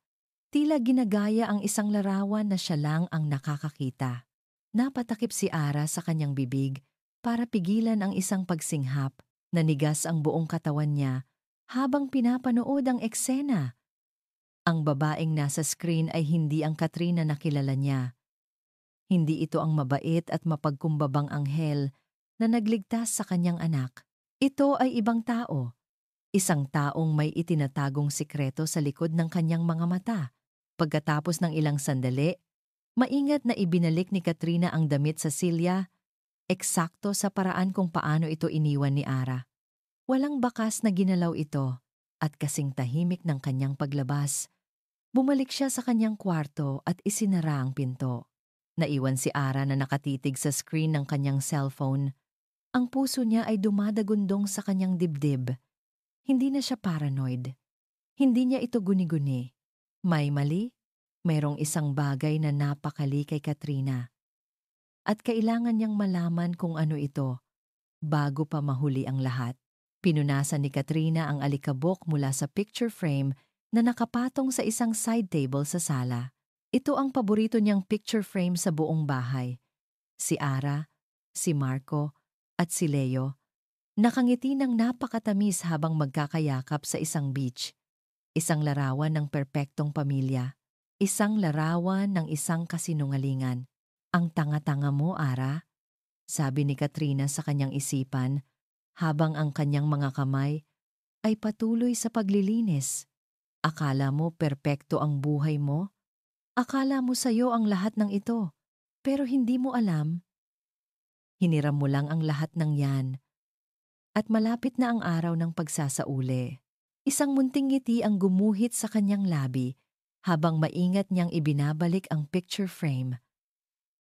tila ginagaya ang isang larawan na siya lang ang nakakakita. Napatakip si Ara sa kanyang bibig para pigilan ang isang pagsinghap. Nanigas ang buong katawan niya habang pinapanood ang eksena. Ang babaeng nasa screen ay hindi ang Katrina na kilala niya. Hindi ito ang mabait at mapagkumbabang anghel na nagligtas sa kanyang anak. Ito ay ibang tao. Isang taong may itinatagong sikreto sa likod ng kanyang mga mata. Pagkatapos ng ilang sandali, maingat na ibinalik ni Katrina ang damit sa silya, eksakto sa paraan kung paano ito iniwan ni Ara. Walang bakas na ginalaw ito at kasing tahimik ng kanyang paglabas. Bumalik siya sa kanyang kwarto at isinara ang pinto. Naiwan si Ara na nakatitig sa screen ng kanyang cellphone. Ang puso niya ay dumadagundong sa kanyang dibdib. Hindi na siya paranoid. Hindi niya ito guni-guni. May mali? Mayroong isang bagay na napakali kay Katrina. At kailangan niyang malaman kung ano ito bago pa mahuli ang lahat. Pinunasan ni Katrina ang alikabok mula sa picture frame na nakapatong sa isang side table sa sala. Ito ang paborito niyang picture frame sa buong bahay. Si Ara, si Marco, at si Leo, nakangiti ng napakatamis habang magkakayakap sa isang beach. Isang larawan ng perpektong pamilya. Isang larawan ng isang kasinungalingan. Ang tanga-tanga mo, Ara, sabi ni Katrina sa kanyang isipan habang ang kanyang mga kamay ay patuloy sa paglilinis. Akala mo perpekto ang buhay mo? Akala mo sayo ang lahat ng ito, pero hindi mo alam. Hiniram mo lang ang lahat ng yan. At malapit na ang araw ng pagsasauli. Isang munting ngiti ang gumuhit sa kanyang labi habang maingat niyang ibinabalik ang picture frame.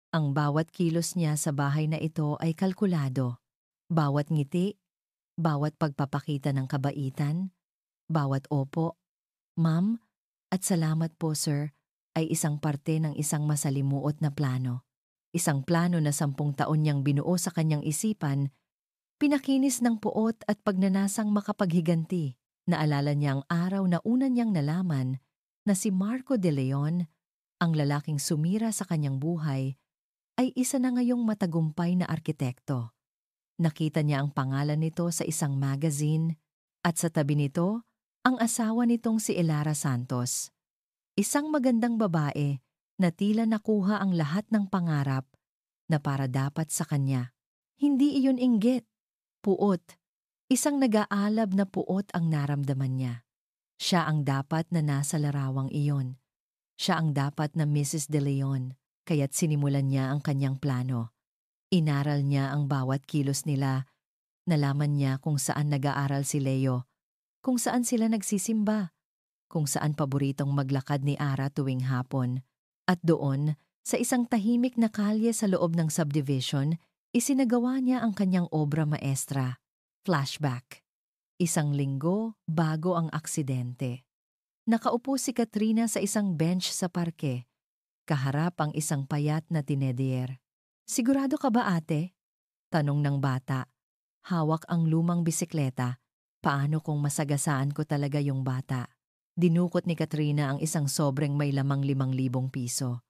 Ang bawat kilos niya sa bahay na ito ay kalkulado. Bawat ngiti, bawat pagpapakita ng kabaitan, bawat opo, ma'am, at salamat po sir, ay isang parte ng isang masalimuot na plano. Isang plano na 10 taon niyang binuo sa kanyang isipan, pinakinis ng puot at pagnanasang makapaghiganti. Naalala niya ang araw na una niyang nalaman na si Marco de Leon, ang lalaking sumira sa kanyang buhay, ay isa na ngayong matagumpay na arkitekto. Nakita niya ang pangalan nito sa isang magazine at sa tabi nito ang asawa nitong si Elara Santos. Isang magandang babae na tila nakuha ang lahat ng pangarap na para dapat sa kanya. Hindi iyon inggit, puot. Isang nag-aalab na puot ang naramdaman niya. Siya ang dapat na nasa larawang iyon. Siya ang dapat na Mrs. De Leon, kaya't sinimulan niya ang kanyang plano. Inaral niya ang bawat kilos nila. Nalaman niya kung saan nag-aaral si Leo, kung saan sila nagsisimba, kung saan paboritong maglakad ni Ara tuwing hapon. At doon, sa isang tahimik na kalye sa loob ng subdivision, isinagawa niya ang kanyang obra maestra. Flashback. Isang linggo bago ang aksidente. Nakaupo si Katrina sa isang bench sa parke. Kaharap ang isang payat na tinedier. Sigurado ka ba ate? Tanong ng bata. Hawak ang lumang bisikleta. Paano kung masagasaan ko talaga yung bata? Dinukot ni Katrina ang isang sobreng may lamang 5,000 piso.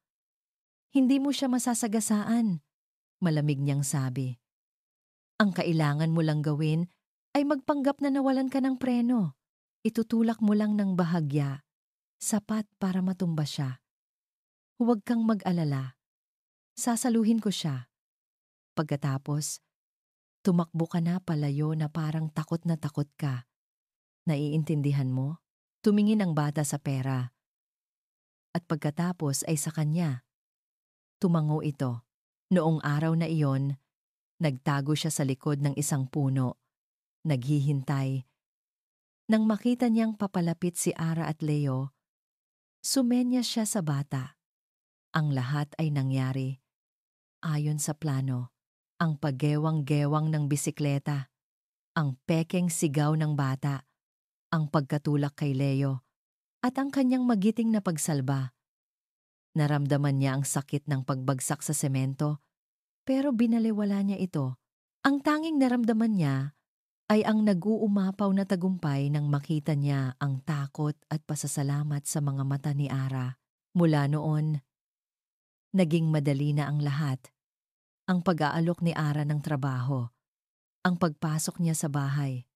Hindi mo siya masasagasaan, malamig niyang sabi. Ang kailangan mo lang gawin ay magpanggap na nawalan ka ng preno. Itutulak mo lang ng bahagya. Sapat para matumba siya. Huwag kang mag-alala. Sasaluhin ko siya. Pagkatapos, tumakbo ka na palayo na parang takot na takot ka. Naiintindihan mo? Tumingin ang bata sa pera. At pagkatapos ay sa kanya. Tumango ito. Noong araw na iyon, nagtago siya sa likod ng isang puno. Naghihintay. Nang makita niyang papalapit si Ara at Leo, sumenya siya sa bata. Ang lahat ay nangyari ayon sa plano. Ang paggewang-gewang ng bisikleta, ang pekeng sigaw ng bata, ang pagkatulak kay Leo, at ang kanyang magiting na pagsalba. Naramdaman niya ang sakit ng pagbagsak sa semento, pero binaliwala niya ito. Ang tanging naramdaman niya ay ang nag-uumapaw na tagumpay nang makita niya ang takot at pasasalamat sa mga mata ni Ara. Mula noon, naging madali na ang lahat. Ang pag-aalok ni Ara ng trabaho, ang pagpasok niya sa bahay,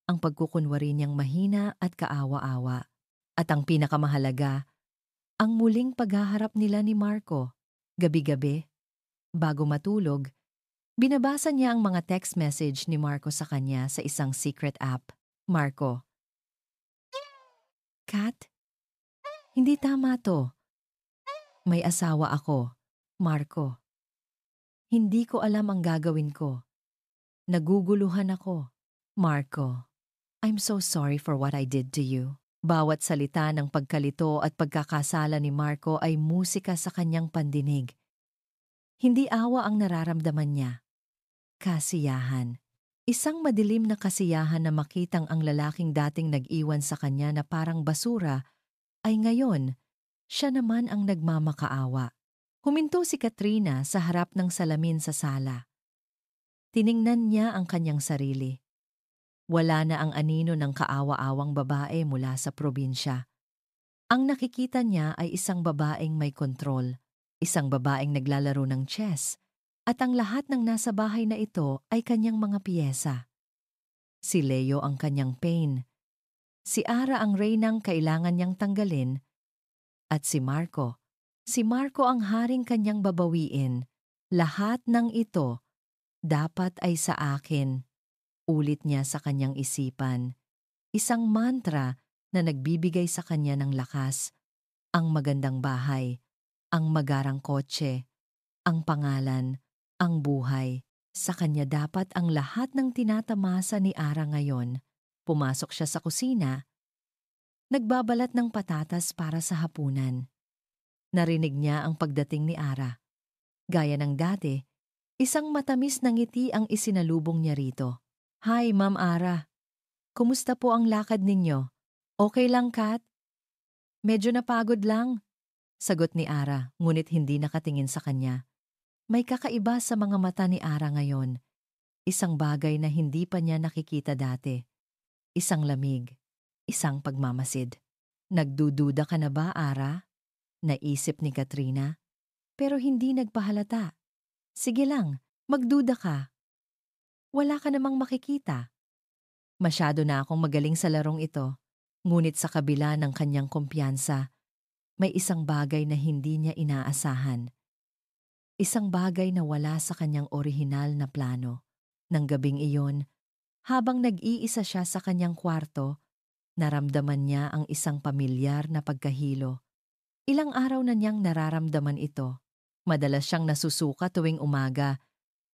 ang pagkukunwari niyang mahina at kaawa-awa, at ang pinakamahalaga, ang muling paghaharap nila ni Marco. Gabi-gabi, bago matulog, binabasa niya ang mga text message ni Marco sa kanya sa isang secret app. Marco. Kat? Hindi tama to. May asawa ako. Marco. Hindi ko alam ang gagawin ko. Naguguluhan ako. Marco. I'm so sorry for what I did to you. Bawat salita ng pagkalito at pagkakasala ni Marco ay musika sa kanyang pandinig. Hindi awa ang nararamdaman niya. Kasiyahan. Isang madilim na kasiyahan na makitang ang lalaking dating nag-iwan sa kanya na parang basura ay ngayon, siya naman ang nagmamakaawa. Huminto si Katrina sa harap ng salamin sa sala. Tiningnan niya ang kanyang sarili. Wala na ang anino ng kaawa-awang babae mula sa probinsya. Ang nakikita niya ay isang babaeng may kontrol, isang babaeng naglalaro ng chess, at ang lahat ng nasa bahay na ito ay kanyang mga piyesa. Si Leo ang kanyang pain, si Ara ang reynang kailangan niyang tanggalin, at si Marco ang haring kanyang babawiin. Lahat ng ito dapat ay sa akin. Ulit niya sa kanyang isipan. Isang mantra na nagbibigay sa kanya ng lakas. Ang magandang bahay, ang magarang kotse, ang pangalan, ang buhay. Sa kanya dapat ang lahat ng tinatamasa ni Ara ngayon. Pumasok siya sa kusina. Nagbabalat ng patatas para sa hapunan. Narinig niya ang pagdating ni Ara. Gaya ng dati, isang matamis na ngiti ang isinalubong niya rito. Hi, Ma'am Ara. Kumusta po ang lakad ninyo? Okay lang, Kat? Medyo napagod lang, sagot ni Ara, ngunit hindi nakatingin sa kanya. May kakaiba sa mga mata ni Ara ngayon. Isang bagay na hindi pa niya nakikita dati. Isang lamig, isang pagmamasid. Nagdududa ka na ba, Ara? Naisip ni Katrina. Pero hindi nagpahalata. Sige lang, magduda ka. Wala ka namang makikita. Masyado na akong magaling sa larong ito. Ngunit sa kabila ng kanyang kumpiyansa, may isang bagay na hindi niya inaasahan. Isang bagay na wala sa kanyang orihinal na plano. Nang gabing iyon, habang nag-iisa siya sa kanyang kwarto, naramdaman niya ang isang pamilyar na pagkahilo. Ilang araw na niyang nararamdaman ito. Madalas siyang nasusuka tuwing umaga,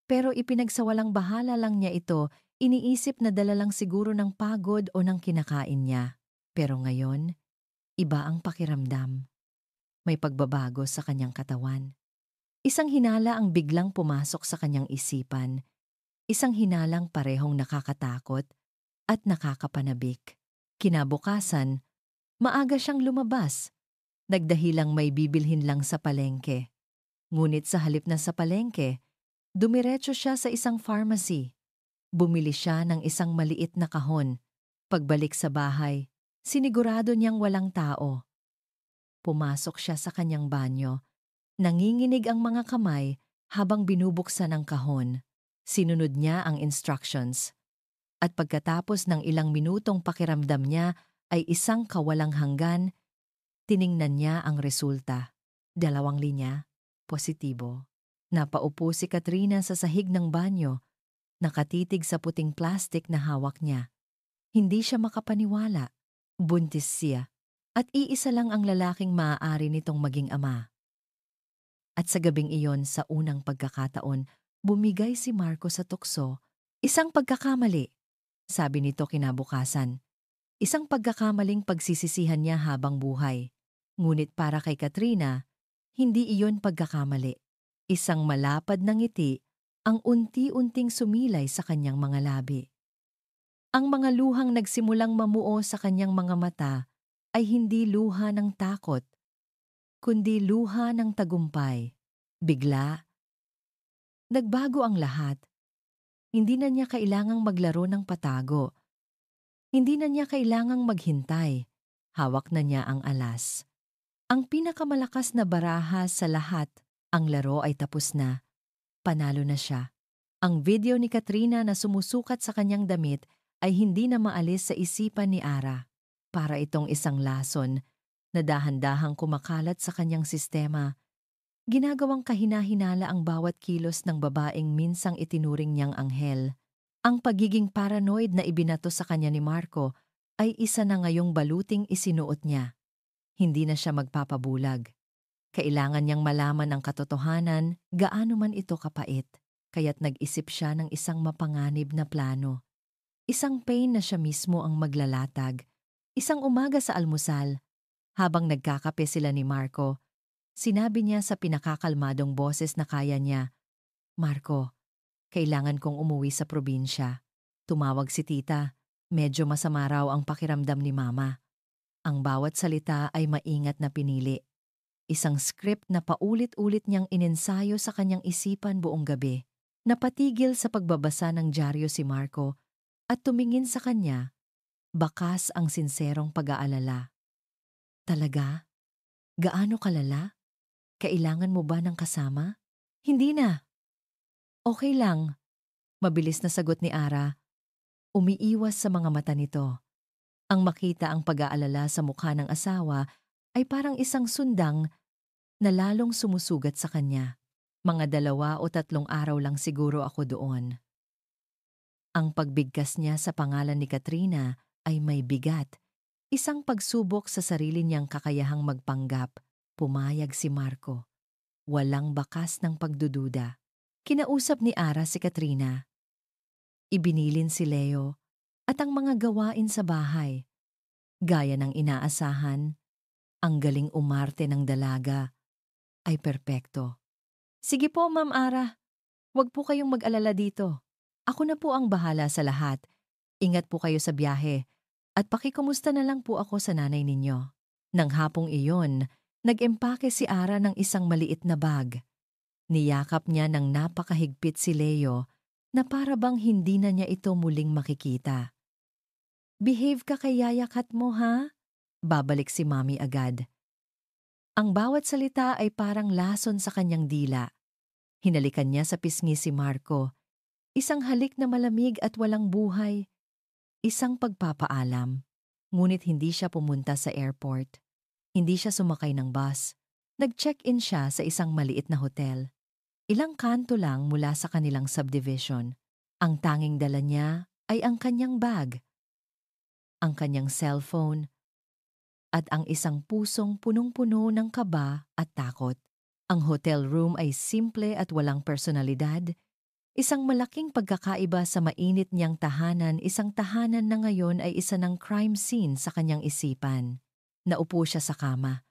pero ipinagsawalang bahala lang niya ito, iniisip na dala lang siguro ng pagod o ng kinakain niya. Pero ngayon, iba ang pakiramdam. May pagbabago sa kanyang katawan. Isang hinala ang biglang pumasok sa kanyang isipan. Isang hinalang parehong nakakatakot at nakakapanabik. Kinabukasan, maaga siyang lumabas. Nagdahilang may bibilhin lang sa palengke. Ngunit sa halip na sa palengke, dumiretso siya sa isang pharmacy. Bumili siya ng isang maliit na kahon. Pagbalik sa bahay, sinigurado niyang walang tao. Pumasok siya sa kanyang banyo. Nanginginig ang mga kamay habang binubuksan ang kahon. Sinunod niya ang instructions. At pagkatapos ng ilang minutong pakiramdam niya ay isang kawalang hanggan, tiningnan niya ang resulta. 2 linya, positibo. Napaupo si Katrina sa sahig ng banyo, nakatitig sa puting plastik na hawak niya. Hindi siya makapaniwala. Buntis siya. At iisa lang ang lalaking maaari nitong maging ama. At sa gabing iyon, sa unang pagkakataon, bumigay si Marco sa tukso. Isang pagkakamali, sabi nito kinabukasan. Isang pagkakamaling pagsisisihan niya habang buhay. Ngunit para kay Katrina, hindi iyon pagkakamali. Isang malapad na ngiti ang unti-unting sumilay sa kanyang mga labi. Ang mga luhang nagsimulang mamuo sa kanyang mga mata ay hindi luha ng takot, kundi luha ng tagumpay. Bigla, nagbago ang lahat. Hindi na niya kailangang maglaro ng patago. Hindi na niya kailangang maghintay. Hawak na niya ang alas. Ang pinakamalakas na baraha sa lahat, ang laro ay tapos na. Panalo na siya. Ang video ni Katrina na sumusukat sa kanyang damit ay hindi na maalis sa isipan ni Ara. Para itong isang lason na dahan-dahang kumakalat sa kanyang sistema. Ginagawang kahina-hinala ang bawat kilos ng babaeng minsang itinuring niyang anghel. Ang pagiging paranoid na ibinato sa kanya ni Marco ay isa na ngayong baluting isinuot niya. Hindi na siya magpapabulag. Kailangan niyang malaman ang katotohanan, gaano man ito kapait. Kaya't nag-isip siya ng isang mapanganib na plano. Isang pain na siya mismo ang maglalatag. Isang umaga sa almusal, habang nagkakape sila ni Marco, sinabi niya sa pinakakalmadong boses na kaya niya, "Marco, kailangan kong umuwi sa probinsya." Tumawag si tita. Medyo masama raw ang pakiramdam ni mama. Ang bawat salita ay maingat na pinili. Isang script na paulit-ulit niyang inensayo sa kanyang isipan buong gabi. Napatigil sa pagbabasa ng dyaryo si Marco at tumingin sa kanya, bakas ang sinserong pag-aalala. Talaga? Gaano kalala? Kailangan mo ba ng kasama? Hindi na. Okay lang. Mabilis na sagot ni Ara. Umiiwas sa mga mata nito. Ang makita ang pag-aalala sa mukha ng asawa ay parang isang sundang na lalong sumusugat sa kanya. Mga 2 o 3 araw lang siguro ako doon. Ang pagbigkas niya sa pangalan ni Katrina ay may bigat. Isang pagsubok sa sarili niyang kakayahang magpanggap. Pumayag si Marco. Walang bakas ng pagdududa. Kinausap ni Ara si Katrina. Ibinilin si Leo at ang mga gawain sa bahay. Gaya ng inaasahan, ang galing umarte ng dalaga ay perpekto. Sige po, Ma'am Ara. Huwag po kayong mag-alala dito. Ako na po ang bahala sa lahat. Ingat po kayo sa biyahe at pakikumusta na lang po ako sa nanay ninyo. Nang hapong iyon, nag-empake si Ara ng isang maliit na bag. Niyakap niya ng napakahigpit si Leo na para bang hindi na niya ito muling makikita. Behave ka kay yayakat mo, ha? Babalik si Mami agad. Ang bawat salita ay parang lason sa kanyang dila. Hinalikan niya sa pisngi si Marco. Isang halik na malamig at walang buhay. Isang pagpapaalam. Ngunit hindi siya pumunta sa airport. Hindi siya sumakay ng bus. Nag-check-in siya sa isang maliit na hotel. Ilang kanto lang mula sa kanilang subdivision. Ang tanging dala niya ay ang kanyang bag, ang kanyang cellphone, at ang isang pusong punong-puno ng kaba at takot. Ang hotel room ay simple at walang personalidad. Isang malaking pagkakaiba sa mainit niyang tahanan, isang tahanan na ngayon ay isa ng crime scene sa kanyang isipan. Naupo siya sa kama.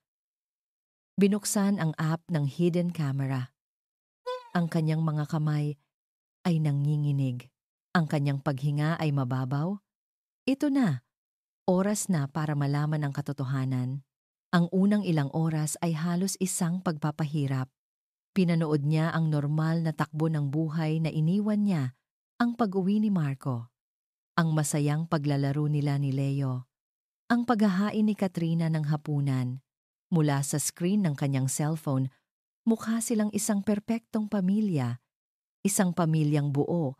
Binuksan ang app ng hidden camera. Ang kanyang mga kamay ay nanginginig. Ang kanyang paghinga ay mababaw. Ito na, oras na para malaman ang katotohanan. Ang unang ilang oras ay halos isang pagpapahirap. Pinanood niya ang normal na takbo ng buhay na iniwan niya, ang pag-uwi ni Marco, ang masayang paglalaro nila ni Leo, ang paghahain ni Katrina ng hapunan. Mula sa screen ng kanyang cellphone, mukha silang isang perpektong pamilya, isang pamilyang buo,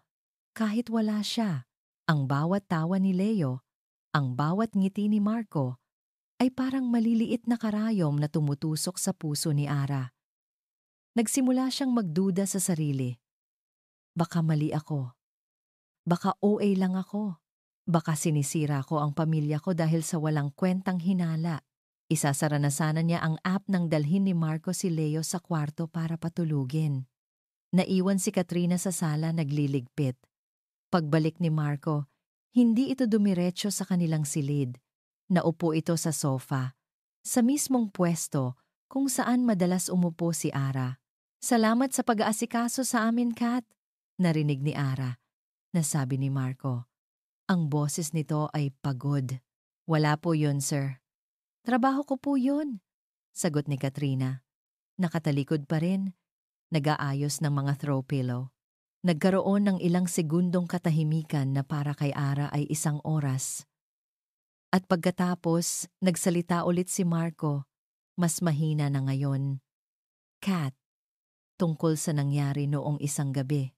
kahit wala siya. Ang bawat tawa ni Leo, ang bawat ngiti ni Marco, ay parang maliliit na karayom na tumutusok sa puso ni Ara. Nagsimula siyang magduda sa sarili. Baka mali ako. Baka OA lang ako. Baka sinisira ko ang pamilya ko dahil sa walang kwentang hinala. Isasara na sana niya ang app nang dalhin ni Marco si Leo sa kwarto para patulugin. Naiwan si Katrina sa sala nagliligpit. Pagbalik ni Marco, hindi ito dumiretso sa kanilang silid. Naupo ito sa sofa, sa mismong pwesto kung saan madalas umupo si Ara. Salamat sa pag-aasikaso sa amin, Kat. Narinig ni Ara. Nasabi ni Marco. Ang boses nito ay pagod. Wala po yun, sir. Trabaho ko po yun, sagot ni Katrina. Nakatalikod pa rin. Nag-aayos ng mga throw pillow. Nagkaroon ng ilang segundong katahimikan na para kay Ara ay isang oras. At pagkatapos, nagsalita ulit si Marco, mas mahina na ngayon. Kat, tungkol sa nangyari noong isang gabi.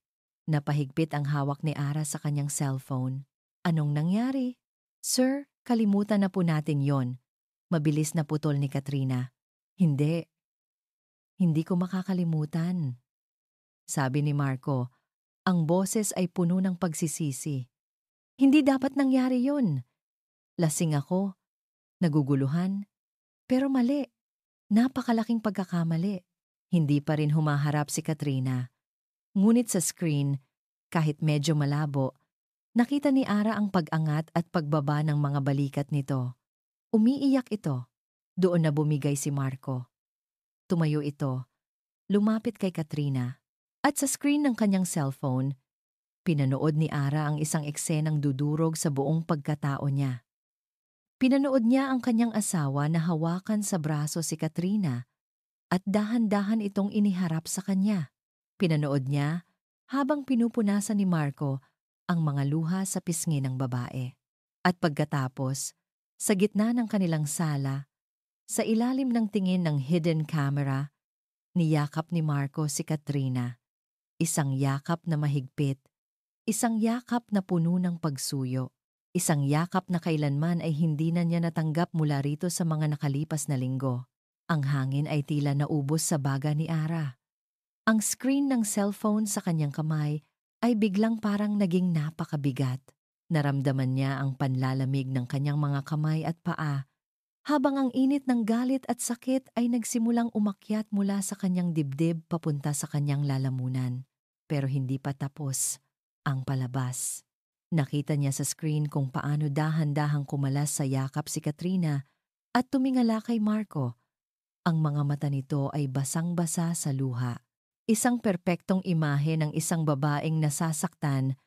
Napahigpit ang hawak ni Ara sa kanyang cellphone. Anong nangyari? Sir, kalimutan na po natin yon. Mabilis na putol ni Katrina. Hindi. Hindi ko makakalimutan. Sabi ni Marco, ang boses ay puno ng pagsisisi. Hindi dapat nangyari yon. Lasing ako, naguguluhan, pero mali. Napakalaking pagkakamali. Hindi pa rin humaharap si Katrina. Ngunit sa screen, kahit medyo malabo, nakita ni Ara ang pag-angat at pagbaba ng mga balikat nito. Umiiyak ito. Doon na bumigay si Marco. Tumayo ito, lumapit kay Katrina. At sa screen ng kanyang cellphone, pinanood ni Ara ang isang eksenang dudurog sa buong pagkatao niya. Pinanood niya ang kanyang asawa na hawakan sa braso si Katrina at dahan-dahan itong iniharap sa kanya. Pinanood niya habang pinupunasan ni Marco ang mga luha sa pisngi ng babae. At pagkatapos, sa gitna ng kanilang sala, sa ilalim ng tingin ng hidden camera, niyakap ni Marco si Katrina. Isang yakap na mahigpit, isang yakap na puno ng pagsuyo, isang yakap na kailanman ay hindi na niya natanggap mula rito sa mga nakalipas na linggo. Ang hangin ay tila naubos sa baga ni Ara. Ang screen ng cellphone sa kanyang kamay ay biglang parang naging napakabigat. Naramdaman niya ang panlalamig ng kanyang mga kamay at paa, habang ang init ng galit at sakit ay nagsimulang umakyat mula sa kanyang dibdib papunta sa kanyang lalamunan. Pero hindi pa tapos ang palabas. Nakita niya sa screen kung paano dahan-dahang kumalas sa yakap si Katrina at tumingala kay Marco. Ang mga mata nito ay basang-basa sa luha. Isang perpektong imahe ng isang babaeng nasasaktan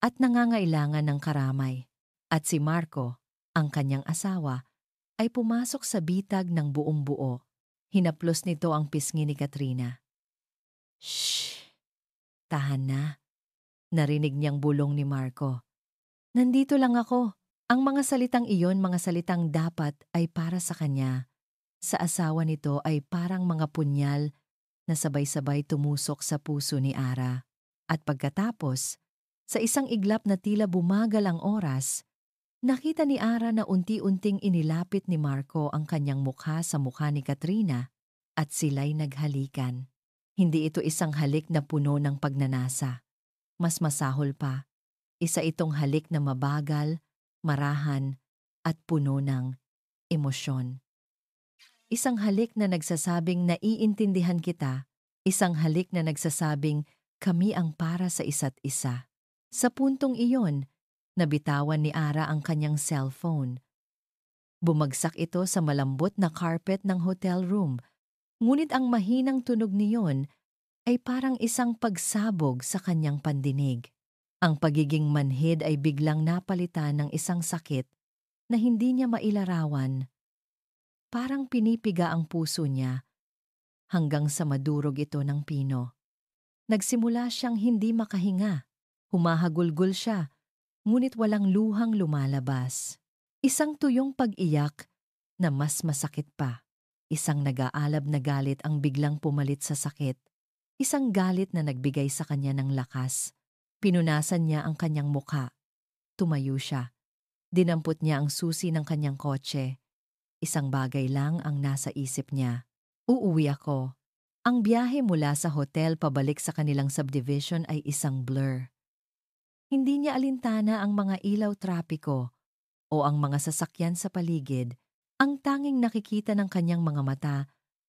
at nangangailangan ng karamay. At si Marco, ang kanyang asawa, ay pumasok sa bitag ng buong buo. Hinaplos nito ang pisngi ni Katrina. Shh! Tahan na. Narinig niyang bulong ni Marco. Nandito lang ako. Ang mga salitang iyon, mga salitang dapat ay para sa kanya. Sa asawa nito ay parang mga punyal na sabay-sabay tumusok sa puso ni Ara. At pagkatapos, sa isang iglap na tila bumagal ang oras, nakita ni Ara na unti-unting inilapit ni Marco ang kanyang mukha sa mukha ni Katrina at sila'y naghalikan. Hindi ito isang halik na puno ng pagnanasa. Mas masahol pa, isa itong halik na mabagal, marahan at puno ng emosyon. Isang halik na nagsasabing naiintindihan kita, isang halik na nagsasabing kami ang para sa isa't isa. Sa puntong iyon, nabitawan ni Ara ang kanyang cellphone. Bumagsak ito sa malambot na carpet ng hotel room, ngunit ang mahinang tunog niyon ay parang isang pagsabog sa kanyang pandinig. Ang pagiging manhid ay biglang napalitan ng isang sakit na hindi niya mailarawan. Parang pinipiga ang puso niya hanggang sa madurog ito ng pino. Nagsimula siyang hindi makahinga. Humahagulgol siya, ngunit walang luhang lumalabas. Isang tuyong pag-iyak na mas masakit pa. Isang nag-aalab na galit ang biglang pumalit sa sakit. Isang galit na nagbigay sa kanya ng lakas. Pinunasan niya ang kanyang mukha. Tumayo siya. Dinampot niya ang susi ng kanyang kotse. Isang bagay lang ang nasa isip niya. Uuwi ako. Ang biyahe mula sa hotel pabalik sa kanilang subdivision ay isang blur. Hindi niya alintana ang mga ilaw trapiko o ang mga sasakyan sa paligid. Ang tanging nakikita ng kanyang mga mata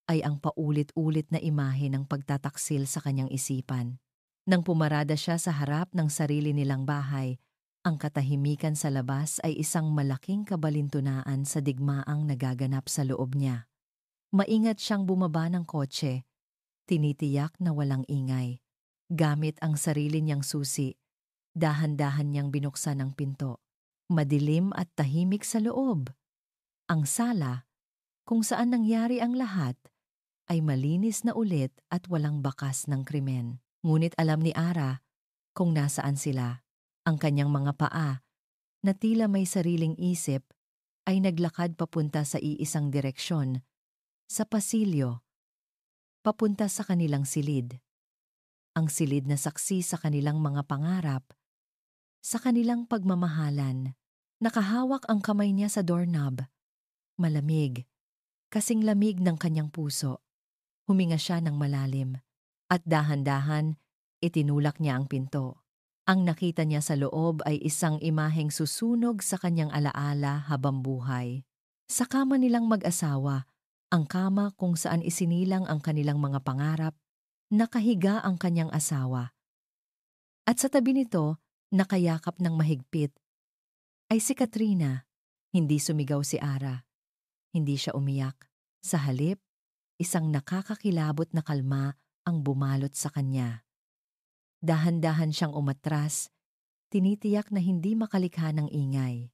ay ang paulit-ulit na imahe ng pagtataksil sa kanyang isipan. Nang pumarada siya sa harap ng sarili nilang bahay, ang katahimikan sa labas ay isang malaking kabalintunaan sa digmaang nagaganap sa loob niya. Maingat siyang bumaba ng kotse, tinitiyak na walang ingay. Gamit ang sarili niyang susi, dahan-dahan niyang binuksan ang pinto. Madilim at tahimik sa loob. Ang sala, kung saan nangyari ang lahat, ay malinis na ulit at walang bakas ng krimen. Ngunit alam ni Ara kung nasaan sila. Ang kanyang mga paa, na tila may sariling isip, ay naglakad papunta sa iisang direksyon, sa pasilyo, papunta sa kanilang silid. Ang silid na saksi sa kanilang mga pangarap, sa kanilang pagmamahalan. Nakahawak ang kamay niya sa doorknob. Malamig, kasing lamig ng kanyang puso. Huminga siya ng malalim, at dahan-dahan itinulak niya ang pinto. Ang nakita niya sa loob ay isang imaheng susunog sa kanyang alaala habang buhay. Sa kama nilang mag-asawa, ang kama kung saan isinilang ang kanilang mga pangarap, nakahiga ang kanyang asawa. At sa tabi nito, nakayakap ng mahigpit, ay si Katrina. Hindi sumigaw si Ara. Hindi siya umiyak. Sa halip, isang nakakakilabot na kalma ang bumalot sa kanya. Dahan-dahan siyang umatras, tinitiyak na hindi makalikha ng ingay.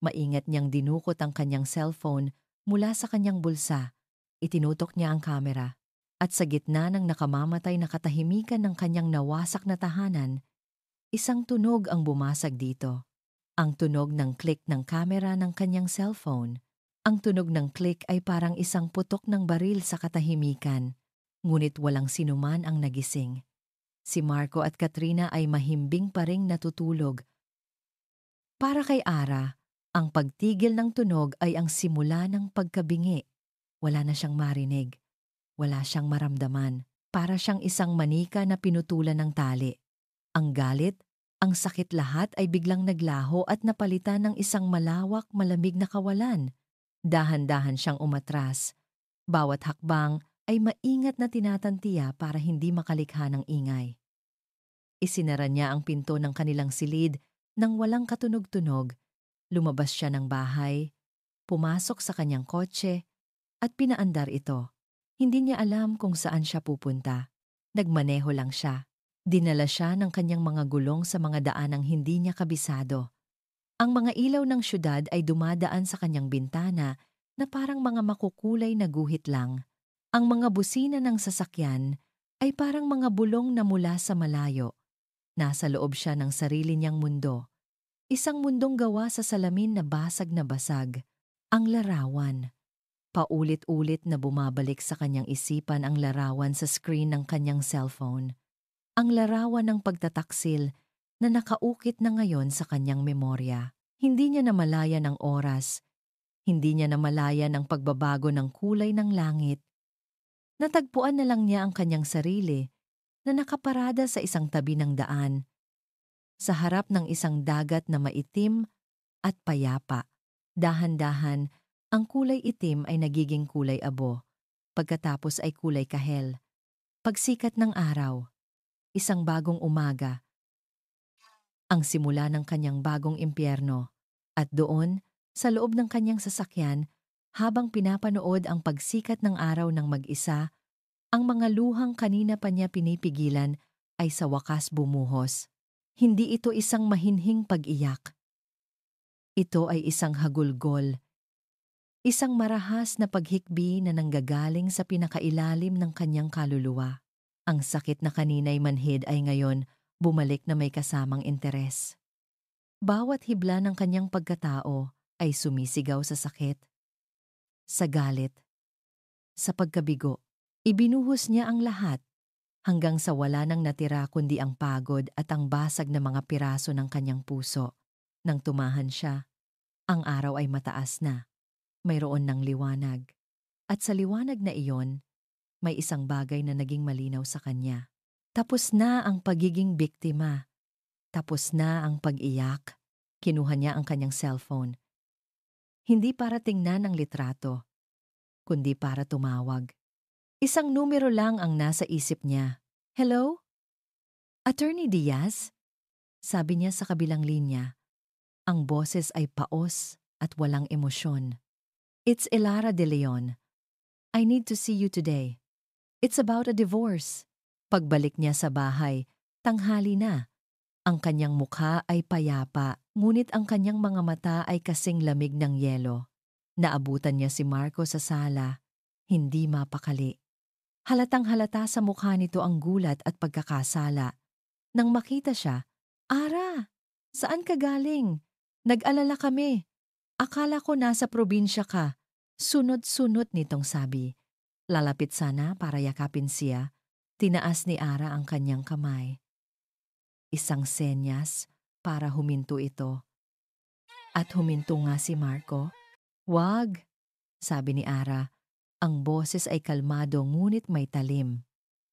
Maingat niyang dinukot ang kanyang cellphone mula sa kanyang bulsa. Itinutok niya ang kamera. At sa gitna ng nakamamatay na katahimikan ng kanyang nawasak na tahanan, isang tunog ang bumasag dito. Ang tunog ng click ng kamera ng kanyang cellphone. Ang tunog ng click ay parang isang putok ng baril sa katahimikan, ngunit walang sinuman ang nagising. Si Marco at Katrina ay mahimbing pa ring natutulog. Para kay Ara, ang pagtigil ng tunog ay ang simula ng pagkabingi. Wala na siyang marinig. Wala siyang maramdaman. Para siyang isang manika na pinutulan ng tali. Ang galit, ang sakit lahat ay biglang naglaho at napalitan ng isang malawak, malamig na kawalan. Dahan-dahan siyang umatras. Bawat hakbang ay maingat na tinatantiya para hindi makalikha ng ingay. Isinara niya ang pinto ng kanilang silid nang walang katunog-tunog. Lumabas siya ng bahay, pumasok sa kanyang kotse, at pinaandar ito. Hindi niya alam kung saan siya pupunta. Nagmaneho lang siya. Dinala siya ng kanyang mga gulong sa mga daanang hindi niya kabisado. Ang mga ilaw ng syudad ay dumadaan sa kanyang bintana na parang mga makukulay na guhit lang. Ang mga busina ng sasakyan ay parang mga bulong na mula sa malayo. Nasa loob siya ng sarili niyang mundo. Isang mundong gawa sa salamin na basag. Ang larawan. Paulit-ulit na bumabalik sa kanyang isipan ang larawan sa screen ng kanyang cellphone. Ang larawan ng pagtataksil na nakaukit na ngayon sa kanyang memorya. Hindi niya namalayan ang oras. Hindi niya namalayan ang pagbabago ng kulay ng langit. Natagpuan na lang niya ang kanyang sarili na nakaparada sa isang tabi ng daan, sa harap ng isang dagat na maitim at payapa. Dahan-dahan, ang kulay itim ay nagiging kulay abo, pagkatapos ay kulay kahel. Pagsikat ng araw, isang bagong umaga, ang simula ng kanyang bagong impyerno. At doon, sa loob ng kanyang sasakyan, habang pinapanood ang pagsikat ng araw ng mag-isa, ang mga luhang kanina pa niya pinipigilan ay sa wakas bumuhos. Hindi ito isang mahinhing pag-iyak. Ito ay isang hagulgol. Isang marahas na paghikbi na nanggagaling sa pinakailalim ng kanyang kaluluwa. Ang sakit na kanina'y manhid ay ngayon bumalik na may kasamang interes. Bawat hibla ng kanyang pagkatao ay sumisigaw sa sakit, sa galit, sa pagkabigo. Ibinuhos niya ang lahat hanggang sa wala nang natira kundi ang pagod at ang basag na mga piraso ng kanyang puso. Nang tumahan siya, ang araw ay mataas na. Mayroon ng liwanag. At sa liwanag na iyon, may isang bagay na naging malinaw sa kanya. Tapos na ang pagiging biktima. Tapos na ang pag-iyak. Kinuha niya ang kanyang cellphone. Hindi para tingnan ang litrato, kundi para tumawag. Isang numero lang ang nasa isip niya. Hello? Attorney Diaz? Sabi niya sa kabilang linya. Ang boses ay paos at walang emosyon. It's Elara De Leon. I need to see you today. It's about a divorce. Pagbalik niya sa bahay, tanghali na. Ang kanyang mukha ay payapa, ngunit ang kanyang mga mata ay kasing lamig ng yelo. Naabutan niya si Marco sa sala, hindi mapakali. Halatang-halata sa mukha nito ang gulat at pagkakasala. Nang makita siya, Ara, saan ka galing? Nag-alala kami. Akala ko nasa probinsya ka. Sunod-sunod nitong sabi. Lalapit sana para yakapin siya. Tinaas ni Ara ang kanyang kamay. Isang senyas para huminto ito. At huminto nga si Marco. Wag, sabi ni Ara. Ang boses ay kalmado ngunit may talim.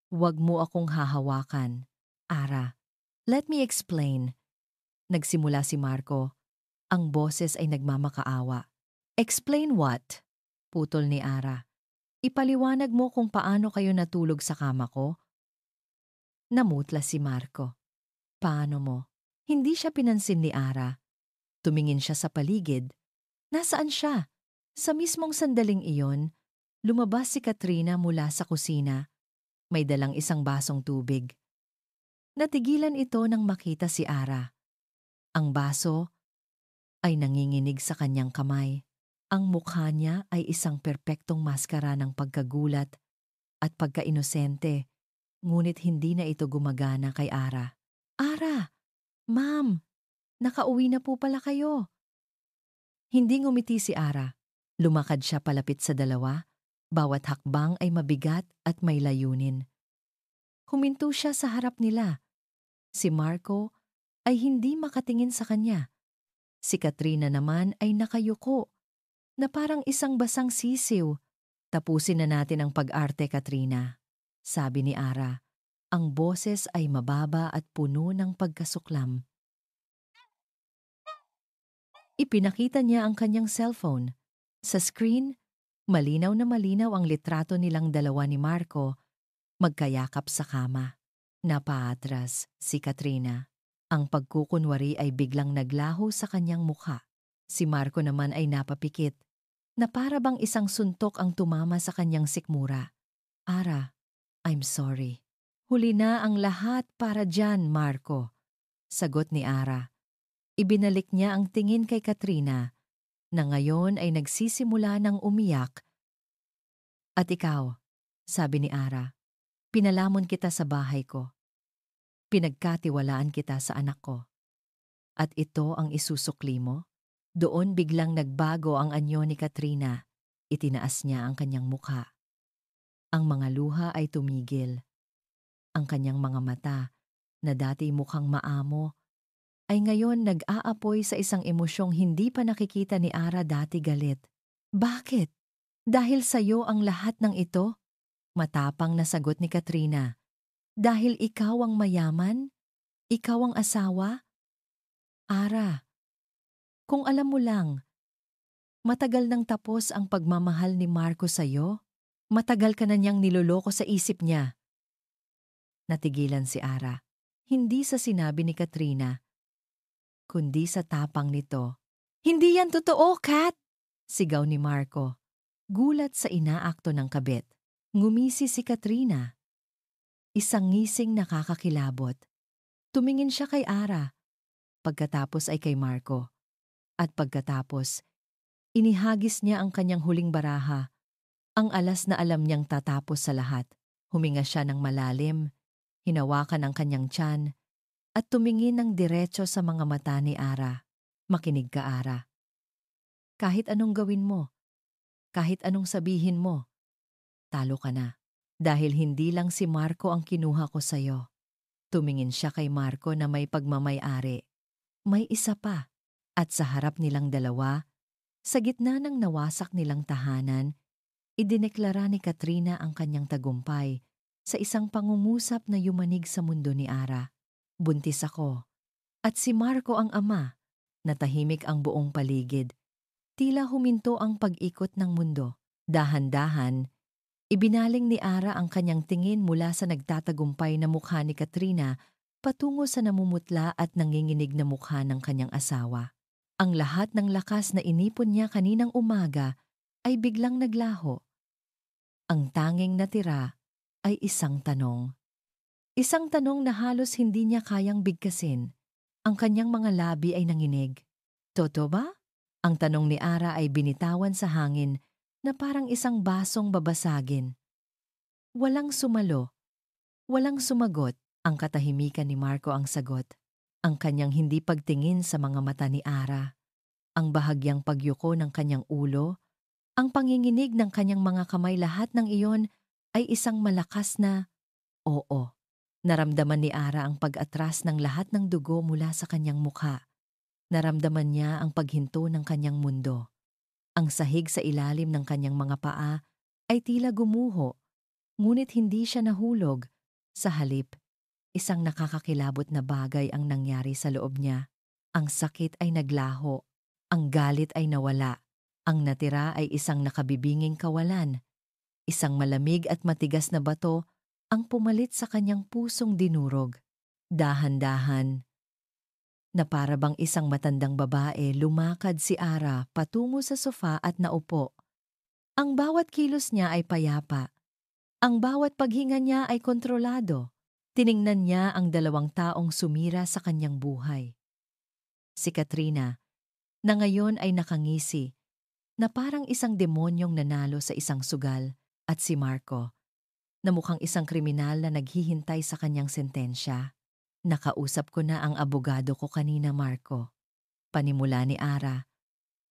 Wag mo akong hahawakan. Ara, let me explain. Nagsimula si Marco. Ang boses ay nagmamakaawa. Explain what? Putol ni Ara. Ipaliwanag mo kung paano kayo natulog sa kama ko? Namutla si Marco. Paano mo? Hindi siya pinansin ni Ara. Tumingin siya sa paligid. Nasaan siya? Sa mismong sandaling iyon, lumabas si Katrina mula sa kusina. May dalang isang basong tubig. Natigilan ito nang makita si Ara. Ang baso ay nanginginig sa kanyang kamay. Ang mukha niya ay isang perpektong maskara ng pagkagulat at pagkainosente, ngunit hindi na ito gumagana kay Ara. Ara! Ma'am! Nakauwi na po pala kayo. Hindi ngumiti si Ara. Lumakad siya palapit sa dalawa. Bawat hakbang ay mabigat at may layunin. Huminto siya sa harap nila. Si Marco ay hindi makatingin sa kanya. Si Katrina naman ay nakayuko na parang isang basang sisiw. Tapusin na natin ang pag-arte, Katrina, sabi ni Ara. Ang boses ay mababa at puno ng pagkasuklam. Ipinakita niya ang kanyang cellphone. Sa screen, malinaw na malinaw ang litrato nilang dalawa ni Marco, magkayakap sa kama. Napaatras si Katrina. Ang pagkukunwari ay biglang naglaho sa kanyang mukha. Si Marco naman ay napapikit, na para bang isang suntok ang tumama sa kanyang sikmura. Ara, I'm sorry. Huli na ang lahat para dyan, Marco. Sagot ni Ara. Ibinalik niya ang tingin kay Katrina, na ngayon ay nagsisimula ng umiyak. At ikaw, sabi ni Ara, pinalamon kita sa bahay ko. Pinagkatiwalaan kita sa anak ko. At ito ang isusukli mo? Doon biglang nagbago ang anyo ni Katrina. Itinaas niya ang kanyang mukha. Ang mga luha ay tumigil. Ang kanyang mga mata, na dati mukhang maamo, ay ngayon nag-aapoy sa isang emosyong hindi pa nakikita ni Ara dati galit. Bakit? Dahil sa'yo ang lahat ng ito? Matapang na sagot ni Katrina. Dahil ikaw ang mayaman? Ikaw ang asawa? Ara, kung alam mo lang, matagal nang tapos ang pagmamahal ni Marco sa'yo? Matagal ka na niyang niloloko sa isip niya. Natigilan si Ara. Hindi sa sinabi ni Katrina, kundi sa tapang nito. Hindi yan totoo, Kat! Sigaw ni Marco. Gulat sa inaakto ng kabit. Ngumisi si Katrina. Isang ngising nakakakilabot. Tumingin siya kay Ara. Pagkatapos ay kay Marco. At pagkatapos, inihagis niya ang kanyang huling baraha. Ang alas na alam niyang tatapos sa lahat. Huminga siya ng malalim, hinawakan ang kanyang tiyan, at tumingin ng diretso sa mga mata ni Ara. Makinig ka, Ara. Kahit anong gawin mo, kahit anong sabihin mo, talo ka na. Dahil hindi lang si Marco ang kinuha ko sa'yo. Tumingin siya kay Marco na may pagmamay-ari. May isa pa. At sa harap nilang dalawa, sa gitna ng nawasak nilang tahanan, idineklara ni Katrina ang kanyang tagumpay sa isang pangungusap na yumanig sa mundo ni Ara. Buntis ako. At si Marco ang ama. Natahimik ang buong paligid. Tila huminto ang pag-ikot ng mundo. Dahan-dahan, ibinaling ni Ara ang kanyang tingin mula sa nagtatagumpay na mukha ni Katrina patungo sa namumutla at nanginginig na mukha ng kanyang asawa. Ang lahat ng lakas na inipon niya kaninang umaga ay biglang naglaho. Ang tanging natira ay isang tanong. Isang tanong na halos hindi niya kayang bigkasin. Ang kanyang mga labi ay nanginig. Totoo ba? Ang tanong ni Ara ay binitawan sa hangin na parang isang basong babasagin. Walang sumalo. Walang sumagot. Ang katahimikan ni Marco ang sagot. Ang kanyang hindi pagtingin sa mga mata ni Ara. Ang bahagyang pagyuko ng kanyang ulo. Ang panginginig ng kanyang mga kamay, lahat ng iyon ay isang malakas na oo. Naramdaman ni Ara ang pag-atras ng lahat ng dugo mula sa kanyang mukha. Naramdaman niya ang paghinto ng kanyang mundo. Ang sahig sa ilalim ng kanyang mga paa ay tila gumuho, ngunit hindi siya nahulog. Sa halip, isang nakakakilabot na bagay ang nangyari sa loob niya. Ang sakit ay naglaho, ang galit ay nawala, ang natira ay isang nakabibinging kawalan. Isang malamig at matigas na bato ang pumalit sa kanyang pusong dinurog. Dahan-dahan, na para bang isang matandang babae, lumakad si Ara patungo sa sofa at naupo. Ang bawat kilos niya ay payapa. Ang bawat paghinga niya ay kontrolado. Tiningnan niya ang dalawang taong sumira sa kanyang buhay. Si Katrina, na ngayon ay nakangisi, na parang isang demonyong nanalo sa isang sugal, at si Marco, na mukhang isang kriminal na naghihintay sa kanyang sentensya. Nakausap ko na ang abogado ko kanina, Marco. Panimula ni Ara.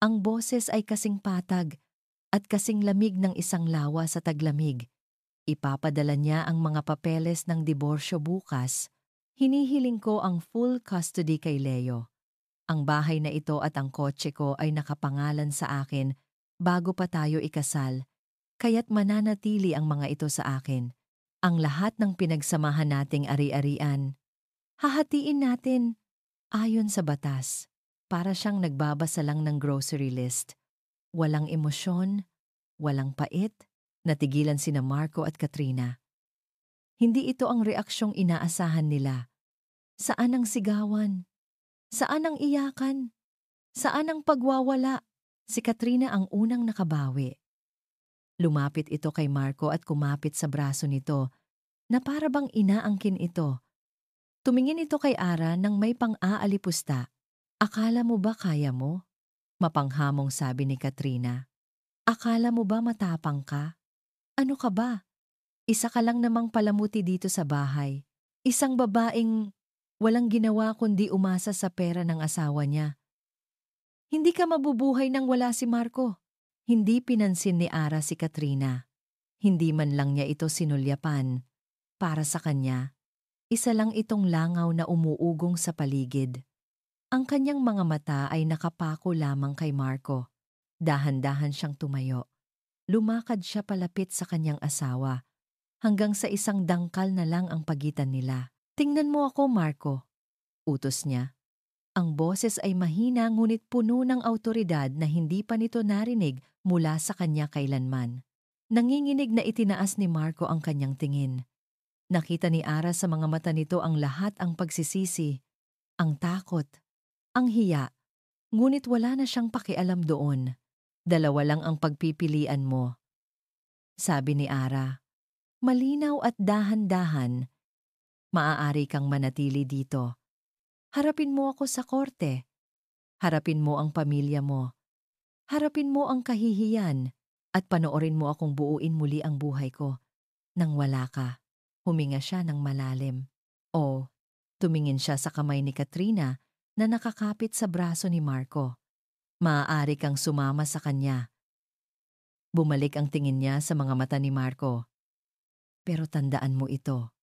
Ang boses ay kasing patag at kasing lamig ng isang lawa sa taglamig. Ipapadala niya ang mga papeles ng diborsyo bukas. Hinihiling ko ang full custody kay Leo. Ang bahay na ito at ang kotse ko ay nakapangalan sa akin bago pa tayo ikasal, kaya't mananatili ang mga ito sa akin. Ang lahat ng pinagsamahan nating ari-arian, hahatiin natin ayon sa batas. Para siyang nagbabasa lang ng grocery list. Walang emosyon, walang pait. Natigilan sina Marco at Katrina. Hindi ito ang reaksyong inaasahan nila. Saan ang sigawan? Saan ang iyakan? Saan ang pagwawala? Si Katrina ang unang nakabawi. Lumapit ito kay Marco at kumapit sa braso nito na para bang inaangkin ito. Tumingin ito kay Ara nang may pang-aalipusta. Akala mo ba kaya mo? Mapanghamong sabi ni Katrina. Akala mo ba matapang ka? Ano ka ba? Isa ka lang namang palamuti dito sa bahay. Isang babaeng walang ginawa kundi umasa sa pera ng asawa niya. Hindi ka mabubuhay nang wala si Marco. Hindi pinansin ni Ara si Katrina. Hindi man lang niya ito sinulyapan. Para sa kanya, isa lang itong langaw na umuugong sa paligid. Ang kanyang mga mata ay nakapako lamang kay Marco. Dahan-dahan siyang tumayo. Lumakad siya palapit sa kanyang asawa, hanggang sa isang dangkal na lang ang pagitan nila. Tingnan mo ako, Marco. Utos niya. Ang boses ay mahina ngunit puno ng awtoridad na hindi pa nito narinig mula sa kanya kailanman. Nanginginig na itinaas ni Marco ang kanyang tingin. Nakita ni Ara sa mga mata nito ang lahat ang pagsisisi, ang takot, ang hiya. Ngunit wala na siyang pakialam doon. Dalawa lang ang pagpipilian mo. Sabi ni Ara, malinaw at dahan-dahan, maaari kang manatili dito. Harapin mo ako sa korte. Harapin mo ang pamilya mo. Harapin mo ang kahihiyan at panoorin mo akong buuin muli ang buhay ko. Nang wala ka, huminga siya ng malalim. O, tumingin siya sa kamay ni Katrina na nakakapit sa braso ni Marco. Maaari kang sumama sa kanya. Bumalik ang tingin niya sa mga mata ni Marco. Pero tandaan mo ito.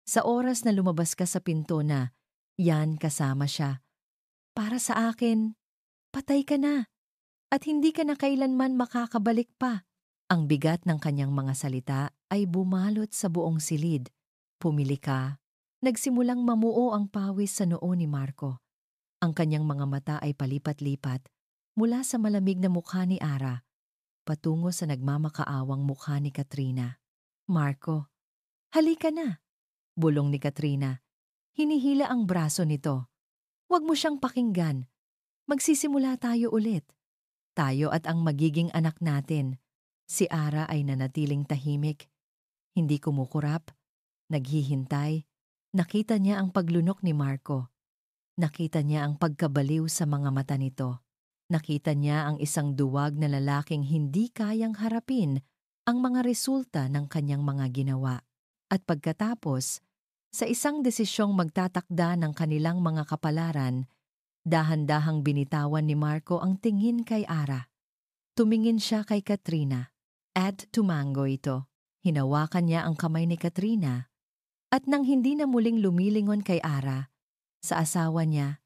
Sa oras na lumabas ka sa pinto na, yan kasama siya. Para sa akin, patay ka na. At hindi ka na kailanman makakabalik pa. Ang bigat ng kanyang mga salita ay bumalot sa buong silid. Pumili ka. Nagsimulang mamuo ang pawis sa noo ni Marco. Ang kanyang mga mata ay palipat-lipat mula sa malamig na mukha ni Ara patungo sa nagmamakaawang mukha ni Katrina. Marco, halika na, bulong ni Katrina. Hinihila ang braso nito. Huwag mo siyang pakinggan. Magsisimula tayo ulit. Tayo at ang magiging anak natin. Si Ara ay nanatiling tahimik. Hindi kumukurap. Naghihintay. Nakita niya ang paglunok ni Marco. Nakita niya ang pagkabaliw sa mga mata nito. Nakita niya ang isang duwag na lalaking hindi kayang harapin ang mga resulta ng kanyang mga ginawa. At pagkatapos, sa isang desisyong magtatakda ng kanilang mga kapalaran, dahan-dahang binitawan ni Marco ang tingin kay Ara. Tumingin siya kay Katrina at tumango ito. Hinawakan niya ang kamay ni Katrina at nang hindi na muling lumilingon kay Ara, sa asawa niya,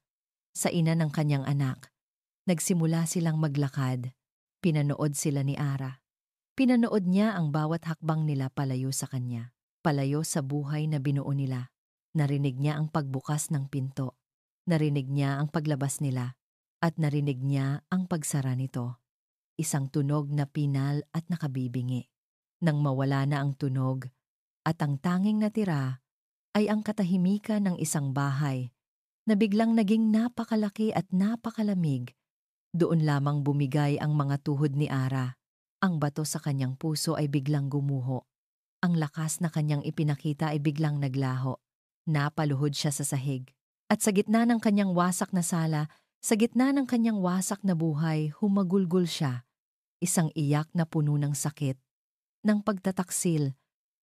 sa ina ng kanyang anak, nagsimula silang maglakad. Pinanood sila ni Ara. Pinanood niya ang bawat hakbang nila palayo sa kanya. Palayo sa buhay na binuo nila. Narinig niya ang pagbukas ng pinto. Narinig niya ang paglabas nila. At narinig niya ang pagsara nito. Isang tunog na pinal at nakabibingi. Nang mawala na ang tunog at ang tanging natira ay ang katahimikan ng isang bahay na biglang naging napakalaki at napakalamig. Doon lamang bumigay ang mga tuhod ni Ara. Ang bato sa kanyang puso ay biglang gumuho. Ang lakas na kanyang ipinakita ay biglang naglaho. Napaluhod siya sa sahig. At sa gitna ng kanyang wasak na sala, sa gitna ng kanyang wasak na buhay, humagulgol siya. Isang iyak na puno ng sakit, ng pagtataksil,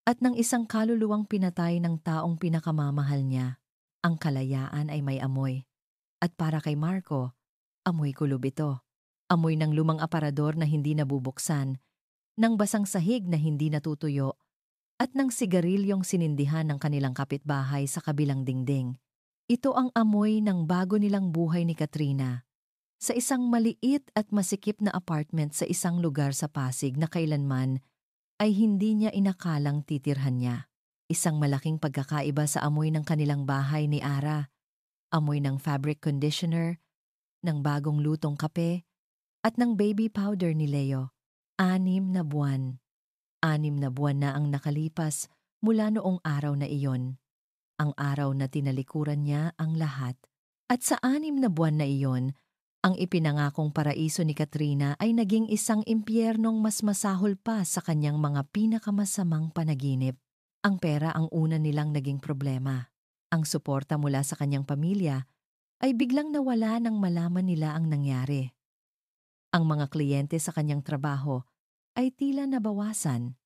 at ng isang kaluluwang pinatay ng taong pinakamamahal niya. Ang kalayaan ay may amoy. At para kay Marco, amoy kulob ito. Amoy ng lumang aparador na hindi nabubuksan, ng basang sahig na hindi natutuyo, at ng sigarilyong sinindihan ng kanilang kapitbahay sa kabilang dingding. Ito ang amoy ng bago nilang buhay ni Katrina. Sa isang maliit at masikip na apartment sa isang lugar sa Pasig na kailanman ay hindi niya inakalang titirhan niya. Isang malaking pagkakaiba sa amoy ng kanilang bahay ni Ara. Amoy ng fabric conditioner, ng bagong lutong kape, at ng baby powder ni Leo. 6 na buwan. 6 na buwan na ang nakalipas mula noong araw na iyon. Ang araw na tinalikuran niya ang lahat. At sa 6 na buwan na iyon, ang ipinangakong paraiso ni Katrina ay naging isang impyernong mas masahol pa sa kanyang mga pinakamasamang panaginip. Ang pera ang una nilang naging problema. Ang suporta mula sa kanyang pamilya ay biglang nawala nang malaman nila ang nangyari. Ang mga kliyente sa kanyang trabaho ay tila nabawasan.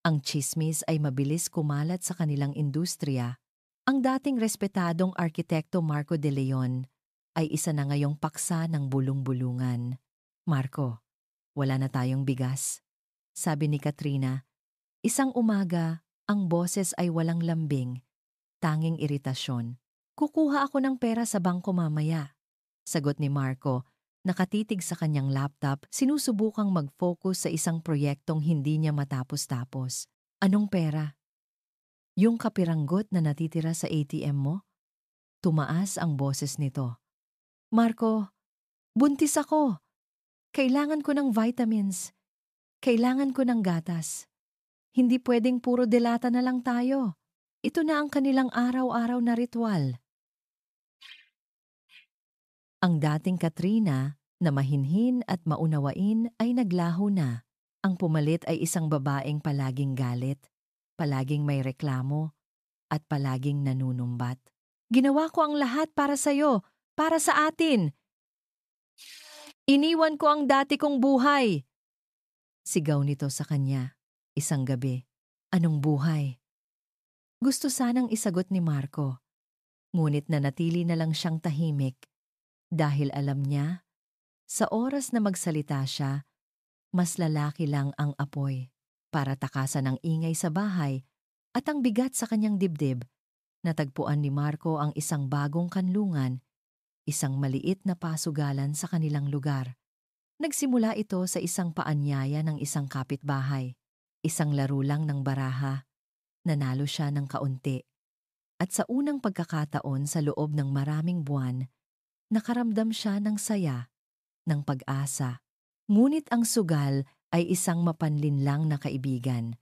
Ang tsismis ay mabilis kumalat sa kanilang industriya. Ang dating respetadong arkitekto Marco de Leon ay isa na ngayong paksa ng bulong-bulungan. Marco, wala na tayong bigas, sabi ni Katrina. Isang umaga, ang boses ay walang lambing, tanging iritasyon. Kukuha ako ng pera sa bangko mamaya, sagot ni Marco. Nakatitig sa kanyang laptop, sinusubukang mag-focus sa isang proyektong hindi niya matapos-tapos. Anong pera? Yung kapiranggot na natitira sa ATM mo? Tumaas ang boses nito. Marco, buntis ako. Kailangan ko ng vitamins. Kailangan ko ng gatas. Hindi pwedeng puro delata na lang tayo. Ito na ang kanilang araw-araw na ritual. Ang dating Katrina na mahinhin at maunawain ay naglaho na. Ang pumalit ay isang babaeng palaging galit, palaging may reklamo, at palaging nanunumbat. Ginawa ko ang lahat para sa'yo, para sa atin. Iniwan ko ang dati kong buhay. Sigaw nito sa kanya, isang gabi. Anong buhay? Gusto sanang isagot ni Marco, ngunit nanatili na lang siyang tahimik. Dahil alam niya, sa oras na magsalita siya, mas lalaki lang ang apoy. Para takasan ang ingay sa bahay at ang bigat sa kanyang dibdib, natagpuan ni Marco ang isang bagong kanlungan, isang maliit na pasugalan sa kanilang lugar. Nagsimula ito sa isang paanyaya ng isang kapitbahay, isang laro lang ng baraha. Nanalo siya ng kaunti. At sa unang pagkakataon sa loob ng maraming buwan, nakaramdam siya ng saya, ng pag-asa. Ngunit ang sugal ay isang mapanlinlang na kaibigan.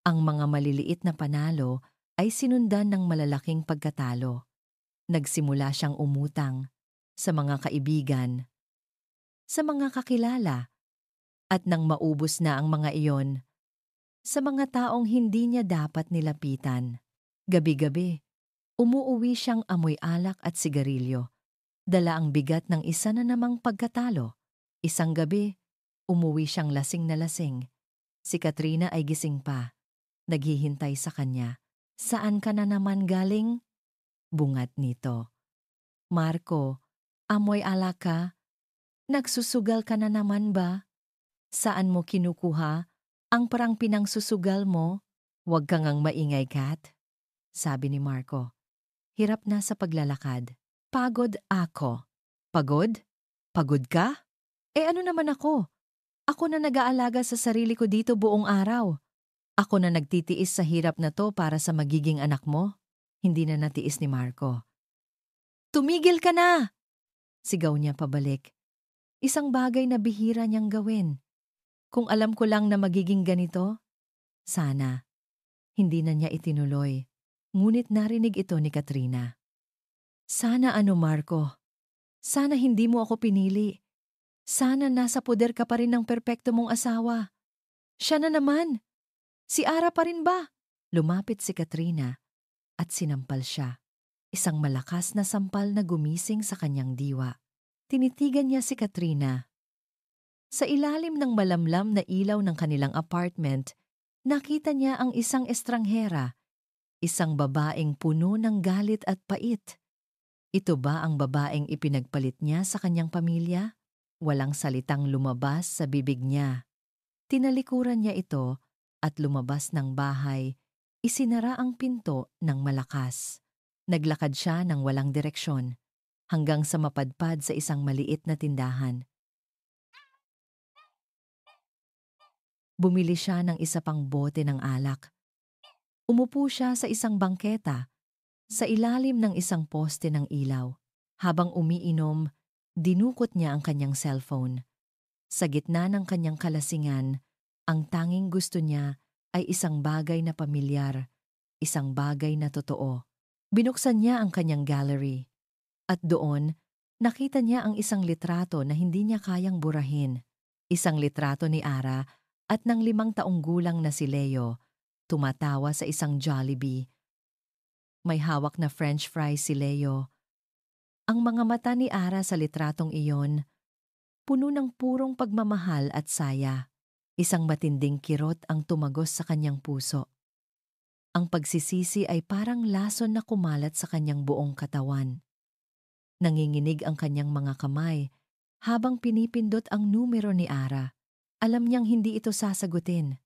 Ang mga maliliit na panalo ay sinundan ng malalaking pagkatalo. Nagsimula siyang umutang sa mga kaibigan, sa mga kakilala, at nang maubos na ang mga iyon, sa mga taong hindi niya dapat nilapitan. Gabi-gabi, umuuwi siyang amoy alak at sigarilyo. Dala ang bigat ng isa na namang pagkatalo. Isang gabi, umuwi siyang lasing na lasing. Si Katrina ay gising pa, naghihintay sa kanya. Saan ka na naman galing? Bungat nito. Marco, amoy alak ka? Nagsusugal ka na naman ba? Saan mo kinukuha ang parang pinangsusugal mo? Huwag kang ang maingay, Kat, sabi ni Marco. Hirap na sa paglalakad. Pagod ako. Pagod? Pagod ka? Ano naman ako? Ako na nag-aalaga sa sarili ko dito buong araw. Ako na nagtitiis sa hirap na to para sa magiging anak mo. Hindi na natiis ni Marco. Tumigil ka na! Sigaw niya pabalik. Isang bagay na bihira niyang gawin. Kung alam ko lang na magiging ganito, sana. Hindi na niya itinuloy. Ngunit narinig ito ni Katrina. Sana Marco, sana hindi mo ako pinili. Sana nasa poder ka pa rin ng perpekto mong asawa. Siya na naman. Si Ara pa rin ba? Lumapit si Katrina at sinampal siya. Isang malakas na sampal na gumising sa kanyang diwa. Tinitigan niya si Katrina. Sa ilalim ng malamlam na ilaw ng kanilang apartment, nakita niya ang isang estranghera, isang babaeng puno ng galit at pait. Ito ba ang babaeng ipinagpalit niya sa kanyang pamilya? Walang salitang lumabas sa bibig niya. Tinalikuran niya ito at lumabas ng bahay. Isinara ang pinto ng malakas. Naglakad siya ng walang direksyon hanggang sa mapadpad sa isang maliit na tindahan. Bumili siya ng isa pang bote ng alak. Umupo siya sa isang bangketa sa ilalim ng isang poste ng ilaw. Habang umiinom, dinukot niya ang kanyang cellphone. Sa gitna ng kanyang kalasingan, ang tanging gusto niya ay isang bagay na pamilyar, isang bagay na totoo. Binuksan niya ang kanyang gallery. At doon, nakita niya ang isang litrato na hindi niya kayang burahin. Isang litrato ni Ara at ng 5 taong gulang na si Leo, tumatawa sa isang Jollibee. May hawak na French fries si Leo. Ang mga mata ni Ara sa litratong iyon, puno ng purong pagmamahal at saya. Isang matinding kirot ang tumagos sa kanyang puso. Ang pagsisisi ay parang lason na kumalat sa kanyang buong katawan. Nanginginig ang kanyang mga kamay habang pinipindot ang numero ni Ara. Alam niyang hindi ito sasagutin.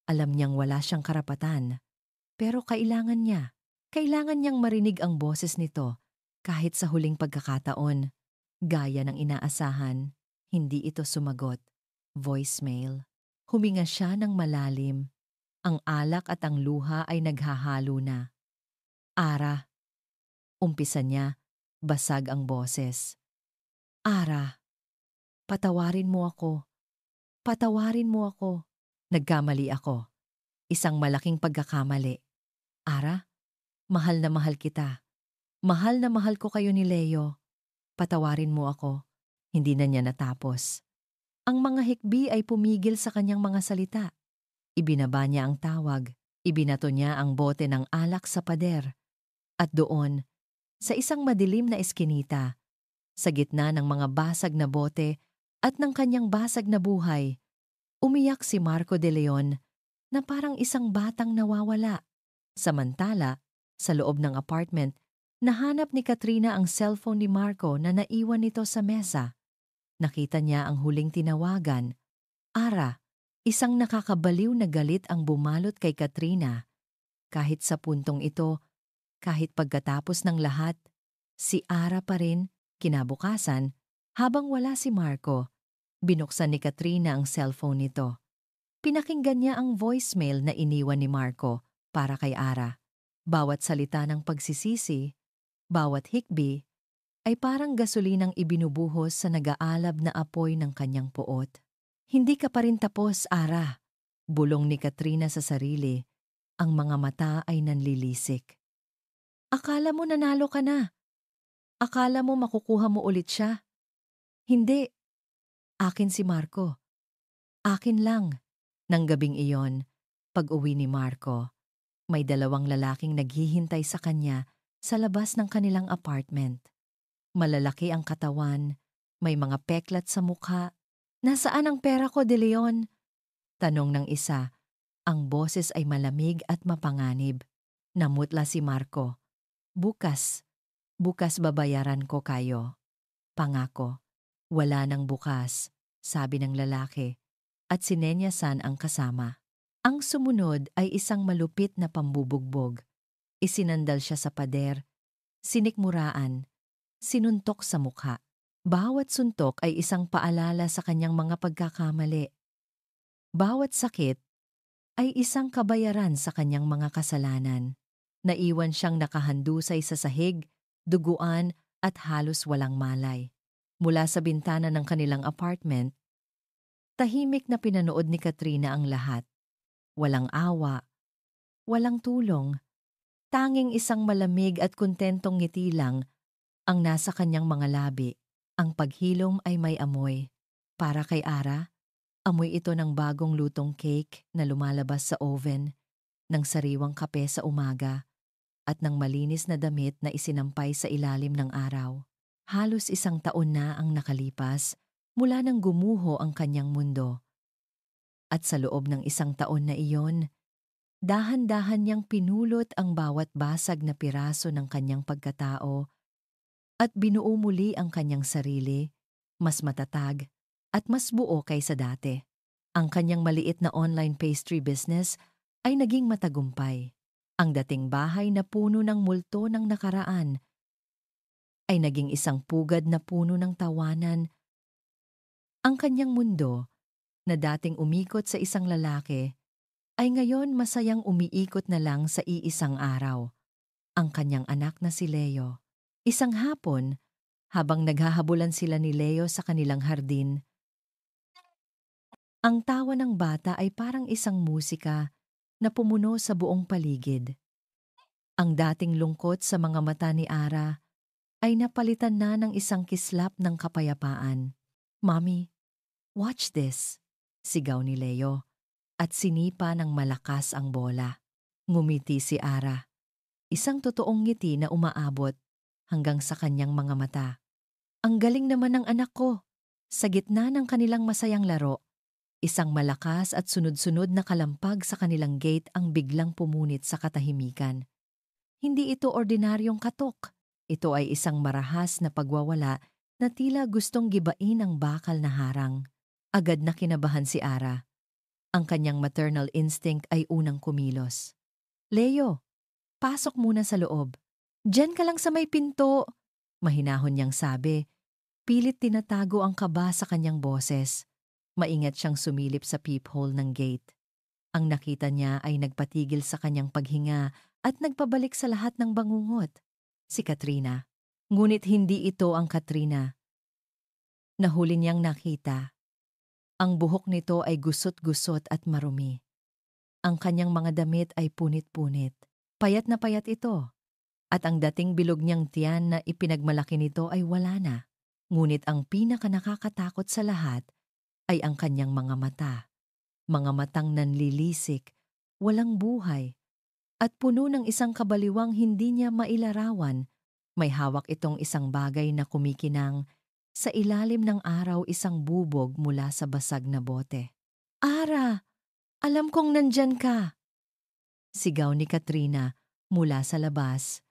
Alam niyang wala siyang karapatan. Pero kailangan niya. Kailangan niyang marinig ang boses nito kahit sa huling pagkakataon. Gaya ng inaasahan, hindi ito sumagot. Voicemail. Huminga siya ng malalim. Ang alak at ang luha ay naghahalo na. Ara. Umpisa niya, basag ang boses. Ara, patawarin mo ako. Patawarin mo ako. Nagkamali ako. Isang malaking pagkakamali. Ara, mahal na mahal kita. Mahal na mahal ko kayo ni Leo. Patawarin mo ako. Hindi na niya natapos. Ang mga hikbi ay pumigil sa kanyang mga salita. Ibinaba niya ang tawag. Ibinato niya ang bote ng alak sa pader. At doon, sa isang madilim na eskinita, sa gitna ng mga basag na bote at ng kanyang basag na buhay, umiyak si Marco de Leon na parang isang batang nawawala. Samantala, sa loob ng apartment, nahanap ni Katrina ang cellphone ni Marco na naiwan nito sa mesa. Nakita niya ang huling tinawagan. Ara, isang nakakabaliw na galit ang bumalot kay Katrina. Kahit sa puntong ito, kahit pagkatapos ng lahat, si Ara pa rin, kinabukasan, habang wala si Marco, binuksan ni Katrina ang cellphone nito. Pinakinggan niya ang voicemail na iniwan ni Marco para kay Ara. Bawat salita ng pagsisisi, bawat hikbi, ay parang gasolinang ibinubuhos sa nag-aalab na apoy ng kanyang puot. Hindi ka pa rin tapos, Ara. Bulong ni Katrina sa sarili. Ang mga mata ay nanlilisik. Akala mo nanalo ka na. Akala mo makukuha mo ulit siya. Hindi. Akin si Marco. Akin lang. Nang gabing iyon, pag-uwi ni Marco, may 2 lalaking naghihintay sa kanya sa labas ng kanilang apartment. Malalaki ang katawan, may mga peklat sa mukha. Nasaan ang pera ko, De Leon? Tanong ng isa. Ang boses ay malamig at mapanganib. Namutla si Marco. Bukas babayaran ko kayo. Pangako. Wala nang bukas, sabi ng lalaki, at sinenyasan ang kasama. Ang sumunod ay isang malupit na pambubugbog. Isinandal siya sa pader, sinikmuraan, sinuntok sa mukha. Bawat suntok ay isang paalala sa kanyang mga pagkakamali. Bawat sakit ay isang kabayaran sa kanyang mga kasalanan. Naiwan siyang nakahandusay sa sahig, duguan at halos walang malay. Mula sa bintana ng kanilang apartment, tahimik na pinanood ni Katrina ang lahat. Walang awa, walang tulong, tanging isang malamig at kontentong ngiti lang Ang nasa kanyang mga labi, ang paghilom ay may amoy. Para kay Ara, amoy ito ng bagong lutong cake na lumalabas sa oven, ng sariwang kape sa umaga, at ng malinis na damit na isinampay sa ilalim ng araw. Halos 1 taon na ang nakalipas mula nang gumuho ang kanyang mundo. At sa loob ng 1 taon na iyon, dahan-dahan niyang pinulot ang bawat basag na piraso ng kanyang pagkatao at binuo muli ang kanyang sarili, mas matatag at mas buo kaysa dati. Ang kanyang maliit na online pastry business ay naging matagumpay. Ang dating bahay na puno ng multo ng nakaraan ay naging isang pugad na puno ng tawanan. Ang kanyang mundo, na dating umikot sa isang lalaki, ay ngayon masayang umiikot na lang sa iisang araw, ang kanyang anak na si Leo. Isang hapon, habang naghahabulan sila ni Leo sa kanilang hardin, ang tawa ng bata ay parang isang musika na pumuno sa buong paligid. Ang dating lungkot sa mga mata ni Ara ay napalitan na ng isang kislap ng kapayapaan. "Mommy, watch this," sigaw ni Leo, at sinipa ng malakas ang bola. Ngumiti si Ara, isang totoong ngiti na umaabot hanggang sa kanyang mga mata. "Ang galing naman ng anak ko." Sa gitna ng kanilang masayang laro, isang malakas at sunod-sunod na kalampag sa kanilang gate ang biglang pumunit sa katahimikan. Hindi ito ordinaryong katok. Ito ay isang marahas na pagwawala na tila gustong gibain ang bakal na harang. Agad na kinabahan si Ara. Ang kanyang maternal instinct ay unang kumilos. "Leo, pasok muna sa loob. Diyan ka lang sa may pinto," mahinahon niyang sabi. Pilit tinatago ang kaba sa kanyang boses. Maingat siyang sumilip sa peephole ng gate. Ang nakita niya ay nagpatigil sa kanyang paghinga at nagpabalik sa lahat ng bangungot. Si Katrina. Ngunit hindi ito ang Katrina na huli niyang nakita. Ang buhok nito ay gusot-gusot at marumi. Ang kanyang mga damit ay punit-punit. Payat na payat ito. At ang dating bilog niyang tiyan na ipinagmalaki nito ay wala na. Ngunit ang pinaka-nakakatakot sa lahat ay ang kanyang mga mata. Mga matang nanlilisik, walang buhay, at puno ng isang kabaliwang hindi niya mailarawan. May hawak itong isang bagay na kumikinang. Sa ilalim ng araw, isang bubog mula sa basag na bote. "Ara, alam kong nandyan ka!" Sigaw ni Katrina mula sa labas.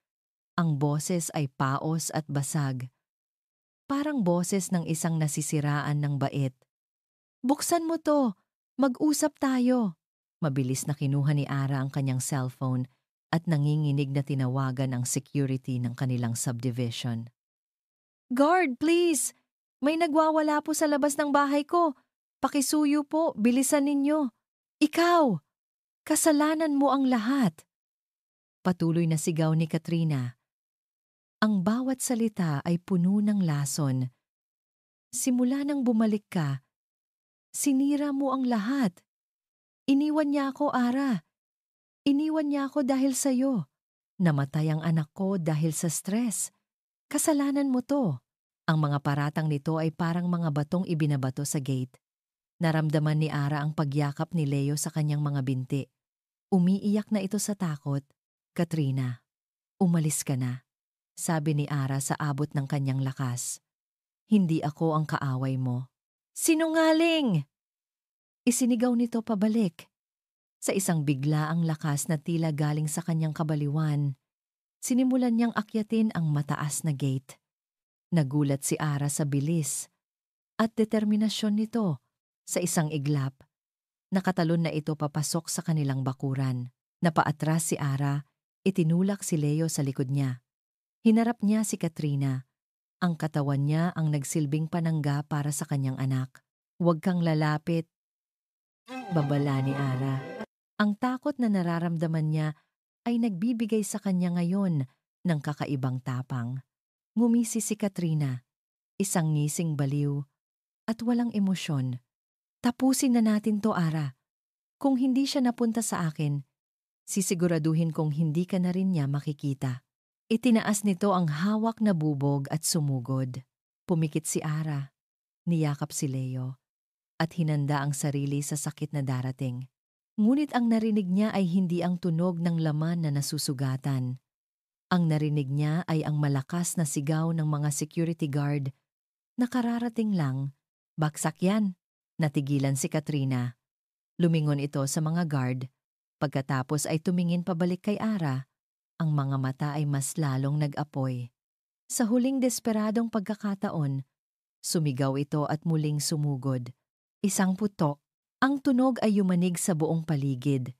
Ang boses ay paos at basag. Parang boses ng isang nasisiraan ng bait. "Buksan mo to! Mag-usap tayo!" Mabilis na kinuha ni Ara ang kanyang cellphone at nanginginig na tinawagan ang security ng kanilang subdivision. "Guard, please! May nagwawala po sa labas ng bahay ko. Pakisuyo po, bilisan ninyo. Ikaw! Kasalanan mo ang lahat!" Patuloy na sigaw ni Katrina. Ang bawat salita ay puno ng lason. "Simula nang bumalik ka, sinira mo ang lahat. Iniwan niya ako, Ara. Iniwan niya ako dahil sa'yo. Namatay ang anak ko dahil sa stress. Kasalanan mo to." Ang mga paratang nito ay parang mga batong ibinabato sa gate. Naramdaman ni Ara ang pagyakap ni Leo sa kanyang mga binti. Umiiyak na ito sa takot. "Katrina, umalis ka na," sabi ni Ara sa abot ng kanyang lakas. "Hindi ako ang kaaway mo." "Sinungaling!" Isinigaw nito pabalik. Sa isang biglaang lakas na tila galing sa kanyang kabaliwan, sinimulan niyang akyatin ang mataas na gate. Nagulat si Ara sa bilis at determinasyon nito. Sa isang iglap, nakatalon na ito papasok sa kanilang bakuran. Napaatras si Ara, itinulak si Leo sa likod niya. Hinarap niya si Katrina. Ang katawan niya ang nagsilbing panangga para sa kanyang anak. "Huwag kang lalapit," babala ni Ara. Ang takot na nararamdaman niya ay nagbibigay sa kanya ngayon ng kakaibang tapang. Ngumisi si Katrina, isang ngising baliw at walang emosyon. "Tapusin na natin to, Ara. Kung hindi siya napunta sa akin, sisiguraduhin kong hindi ka na rin niya makikita." Itinaas nito ang hawak na bubog at sumugod. Pumikit si Ara, niyakap si Leo, at hinanda ang sarili sa sakit na darating. Ngunit ang narinig niya ay hindi ang tunog ng laman na nasusugatan. Ang narinig niya ay ang malakas na sigaw ng mga security guard na kararating lang. Baksak yan! Natigilan si Katrina. Lumingon ito sa mga guard. Pagkatapos ay tumingin pabalik kay Ara. Ang mga mata ay mas lalong nag-apoy. Sa huling desperadong pagkakataon, sumigaw ito at muling sumugod. Isang putok. Ang tunog ay yumanig sa buong paligid.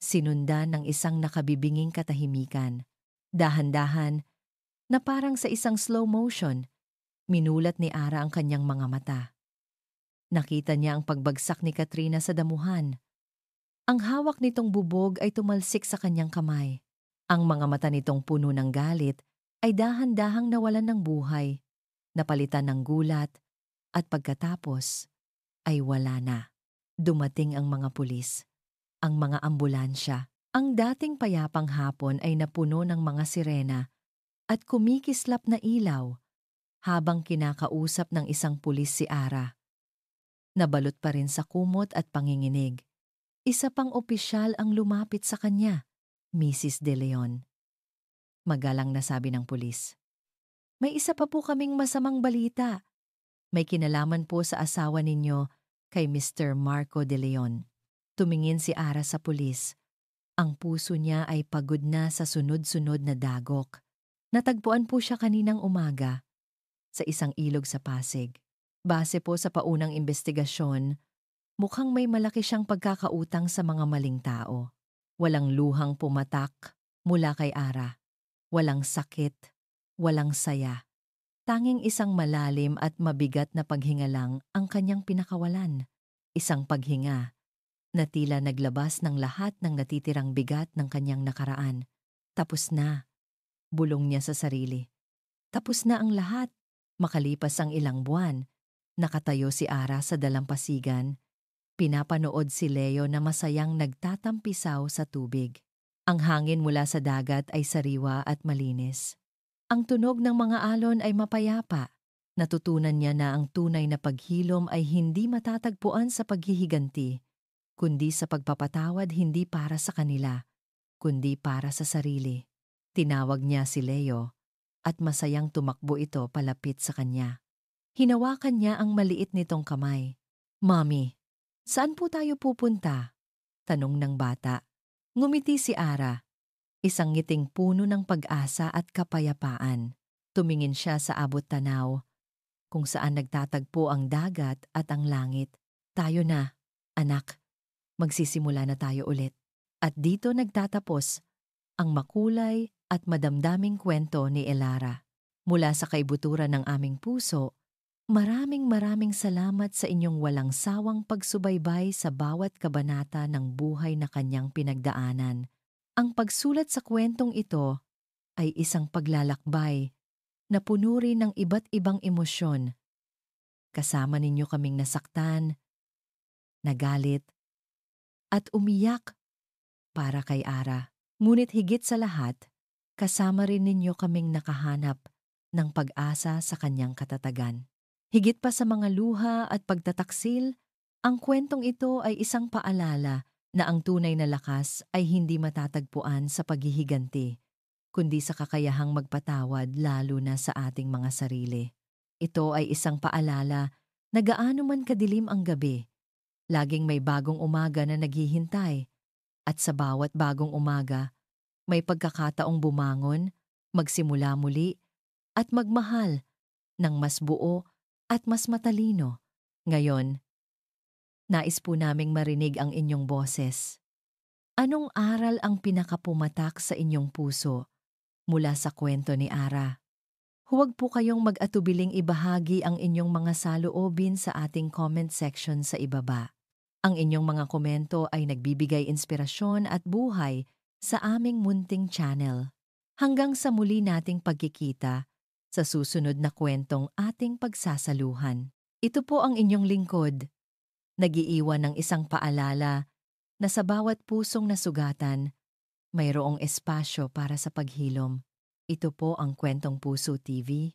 Sinundan ng isang nakabibinging katahimikan. Dahan-dahan, na parang sa isang slow motion, minulat ni Ara ang kanyang mga mata. Nakita niya ang pagbagsak ni Katrina sa damuhan. Ang hawak nitong bubog ay tumalsik sa kanyang kamay. Ang mga mata nitong puno ng galit ay dahan-dahang nawalan ng buhay, napalitan ng gulat, at pagkatapos ay wala na. Dumating ang mga pulis, ang mga ambulansya. Ang dating payapang hapon ay napuno ng mga sirena at kumikislap na ilaw habang kinakausap ng isang pulis si Ara. Nabalot pa rin sa kumot at panginginig. Isa pang opisyal ang lumapit sa kanya, Mrs. De Leon. Magalang na sabi ng pulis. May isa pa po kaming masamang balita. May kinalaman po sa asawa ninyo kay Mr. Marco De Leon. Tumingin si Ara sa pulis. Ang puso niya ay pagod na sa sunod-sunod na dagok. Natagpuan po siya kaninang umaga sa isang ilog sa Pasig. Base po sa paunang investigasyon, mukhang may malaki siyang pagkakautang sa mga maling tao. Walang luhang pumatak mula kay Ara. Walang sakit, walang saya. Tanging isang malalim at mabigat na paghinga lang ang kanyang pinakawalan. Isang paghinga na tila naglabas ng lahat ng natitirang bigat ng kanyang nakaraan. Tapos na, bulong niya sa sarili. Tapos na ang lahat. Makalipas ang ilang buwan, nakatayo si Ara sa dalampasigan. Pinapanood si Leo na masayang nagtatampisaw sa tubig. Ang hangin mula sa dagat ay sariwa at malinis. Ang tunog ng mga alon ay mapayapa. Natutunan niya na ang tunay na paghilom ay hindi matatagpuan sa paghihiganti, kundi sa pagpapatawad hindi para sa kanila, kundi para sa sarili. Tinawag niya si Leo at masayang tumakbo ito palapit sa kanya. Hinawakan niya ang maliit nitong kamay. Mommy, saan po tayo pupunta? Tanong ng bata. Ngumiti si Ara. Isang ngiting puno ng pag-asa at kapayapaan. Tumingin siya sa abot tanaw, kung saan nagtatagpo ang dagat at ang langit. Tayo na, anak. Magsisimula na tayo ulit. At dito nagtatapos ang makulay at madamdaming kwento ni Elara. Mula sa kaibuturan ng aming puso, maraming salamat sa inyong walang sawang pagsubaybay sa bawat kabanata ng buhay na kanyang pinagdaanan. Ang pagsulat sa kwentong ito ay isang paglalakbay na puno rin ng iba't ibang emosyon. Kasama ninyo kaming nasaktan, nagalit, at umiyak para kay Ara. Ngunit higit sa lahat, kasama rin ninyo kaming nakahanap ng pag-asa sa kanyang katatagan. Higit pa sa mga luha at pagtataksil, ang kwentong ito ay isang paalala na ang tunay na lakas ay hindi matatagpuan sa paghihiganti, kundi sa kakayahang magpatawad lalo na sa ating mga sarili. Ito ay isang paalala na gaano man kadilim ang gabi, laging may bagong umaga na naghihintay, at sa bawat bagong umaga, may pagkakataong bumangon, magsimula muli, at magmahal ng mas buo at mas matalino. Ngayon, nais po naming marinig ang inyong boses. Anong aral ang pinakapumatak sa inyong puso mula sa kwento ni Ara? Huwag po kayong mag-atubiling ibahagi ang inyong mga saloobin sa ating comment section sa ibaba. Ang inyong mga komento ay nagbibigay inspirasyon at buhay sa aming munting channel. Hanggang sa muli nating pagkikita sa susunod na kwentong ating pagsasaluhan. Ito po ang inyong lingkod, nag-iiwan ng isang paalala na sa bawat pusong nasugatan, mayroong espasyo para sa paghilom. Ito po ang Kwentong Puso TV.